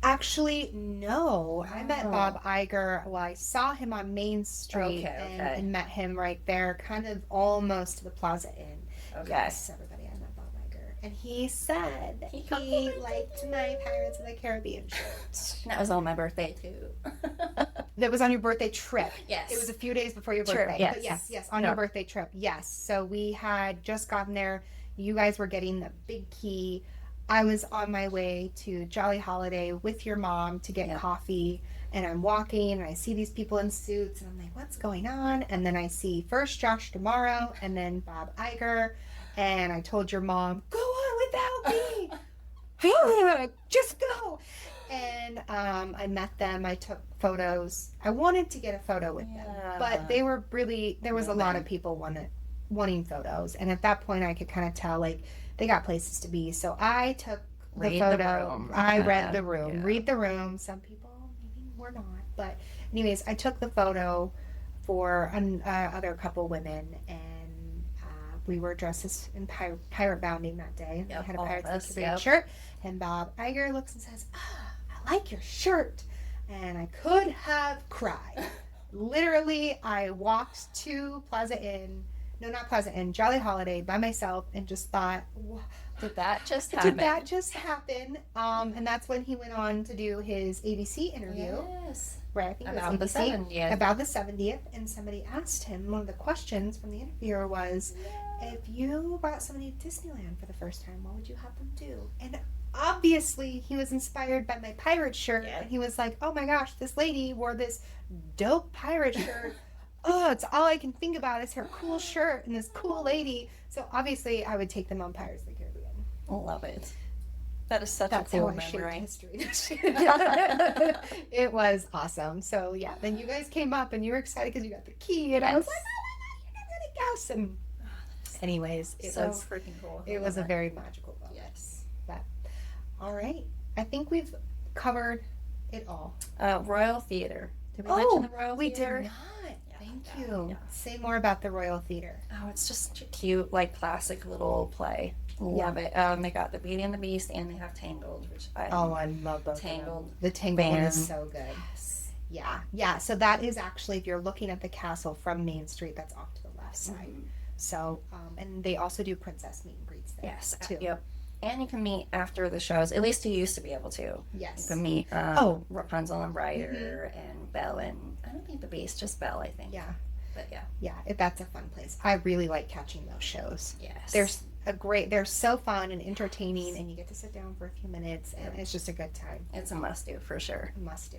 Actually, no. I met Bob Iger. Well, I saw him on Main Street and met him right there, kind of almost to the Plaza Inn. Okay. Yes, everybody, I met Bob Iger. And he said that he liked my Pirates of the Caribbean shirt. That was on my birthday, too. That was on your birthday trip. Yes. It was a few days before your birthday. Yes. But yes, on your birthday trip. Yes. So we had just gotten there. You guys were getting the big key. I was on my way to Jolly Holiday with your mom to get coffee, and I'm walking and I see these people in suits and I'm like, what's going on? And then I see first Josh Tomorrow and then Bob Iger, and I told your mom, go on without me. Just go. And I met them. I took photos. I wanted to get a photo with them, but they were really, there was a lot of people wanting photos, and at that point I could kind of tell, like, they got places to be. So I took the photo. I read the room. Read the room. Some people maybe were not. But anyways, I took the photo for other couple women, and we were dressed as in pirate bounding that day. I had a Pirates of the Caribbean shirt. And Bob Iger looks and says, I like your shirt. And I could have cried. Literally, I walked to Jolly Holiday by myself and just thought, did that just happen? And that's when he went on to do his ABC interview. Yes. Right, I think about the 70th. About the 70th. And somebody asked him, one of the questions from the interviewer was, if you brought somebody to Disneyland for the first time, what would you have them do? And obviously he was inspired by my pirate shirt. And he was like, oh my gosh, this lady wore this dope pirate shirt. It's all I can think about is her cool shirt and this cool lady. So obviously I would take them on Pirates of the Caribbean. Love it. That is such a cool memory. History. It was awesome. So yeah, then you guys came up and you were excited because you got the key, and I was like, oh my God, you're gonna guess. And anyways, it was freaking cool. It was a very magical moment. Yes. But all right, I think we've covered it all. Royal Theater. Did we mention the Royal Theater? We did not. Thank you. Yeah. Say more about the Royal Theater. Oh, it's just such a cute, like, classic little play. Love it. They got the Beauty and the Beast, and they have Tangled, which I love both. Tangled. The Tangled one is so good. Yes. Yeah. So that is actually, if you're looking at the castle from Main Street, that's off to the left side. So, and they also do princess meet and greets there. Yes. Too. Yep. And you can meet after the shows. At least you used to be able to. Yes. You can meet Rapunzel and Ryder and Belle, and I don't think the Beast, just Belle, I think. Yeah. But That's a fun place. I really like catching those shows. Yes. They're so fun and entertaining, and you get to sit down for a few minutes, and it's just a good time. It's a must do for sure. Must do.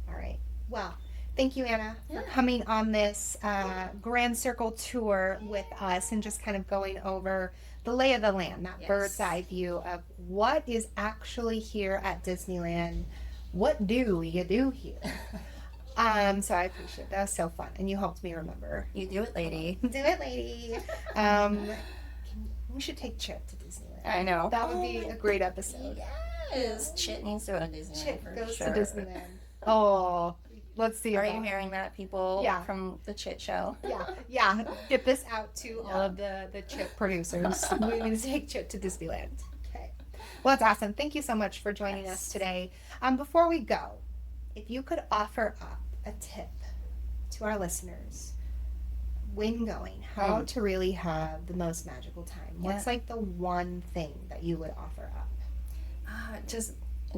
All right. Well, thank you, Anna, for coming on this Grand Circle tour with us and just kind of going over the lay of the land, that bird's eye view of what is actually here at Disneyland. What do you do here? So I appreciate it. That was so fun, and you helped me remember. You do it, lady. Do it, lady. We should take Chip to Disneyland. I know. That would be a great episode. Yes. Chip needs to go to Disneyland. Chip goes to Disneyland. Oh, let's see. Are you hearing that, people from the Chit Show? Yeah. Get this out to all of the Chip producers. We're going to take Chip to Disneyland. Okay. Well, that's awesome. Thank you so much for joining us today. Before we go, if you could offer up a tip to our listeners when going, how to really have the most magical time. What's like the one thing that you would offer up? Just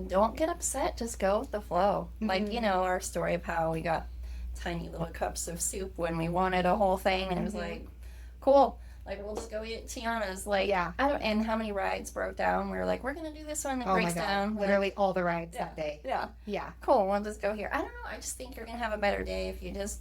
don't get upset. Just go with the flow. Like, Mm-hmm. our story of how we got tiny little cups of soup when we wanted a whole thing. And it was like, cool. Like, we'll just go eat at Tiana's. Like, Yeah. and how many rides broke down? We were like, we're going to do this one that Oh my breaks God. down. Literally all the rides that day. Yeah. Yeah. Cool. We'll just go here. I don't know. I just think you're going to have a better day if you just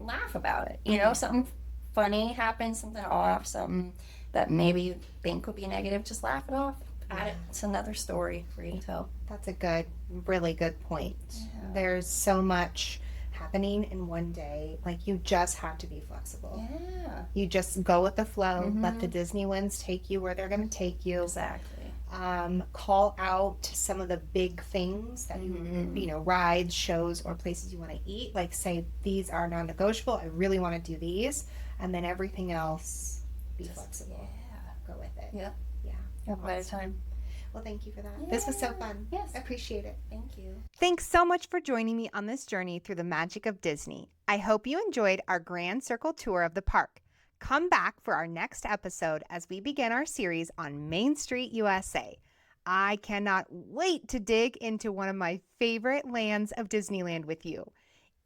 laugh about it. Something funny happens, something off, something that maybe you think would be negative, just laugh it off. Add it. It's another story for you to tell. That's a really good point. Yeah. There's so much happening in one day. Like, you just have to be flexible. Yeah. You just go with the flow. Let the Disney winds take you where they're going to take you. Exactly. Call out some of the big things that you rides, shows, or places you want to eat. Like, say, these are non-negotiable. I really want to do these. And then everything else, be flexible. Yeah. Go with it. Yeah. Yeah. Have a better time. Well, thank you for that. This was so fun. Yes. I appreciate it. Thank you. Thanks so much for joining me on this journey through the magic of Disney. I hope you enjoyed our Grand Circle tour of the park. Come back for our next episode as we begin our series on Main Street, USA. I cannot wait to dig into one of my favorite lands of Disneyland with you.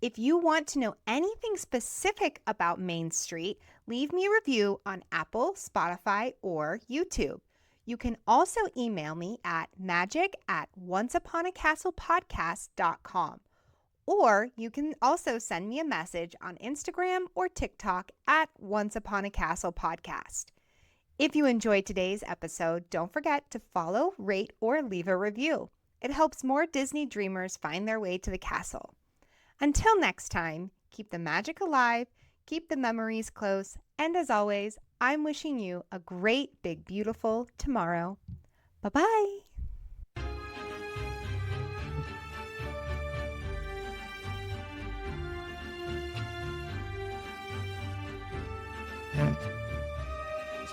If you want to know anything specific about Main Street, leave me a review on Apple, Spotify, or YouTube. You can also email me at magic@onceuponacastlepodcast.com. Or you can also send me a message on Instagram or TikTok at Once Upon a Castle Podcast. If you enjoyed today's episode, don't forget to follow, rate, or leave a review. It helps more Disney dreamers find their way to the castle. Until next time, keep the magic alive, keep the memories close, and as always, I'm wishing you a great, big, beautiful tomorrow. Bye-bye.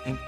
Thank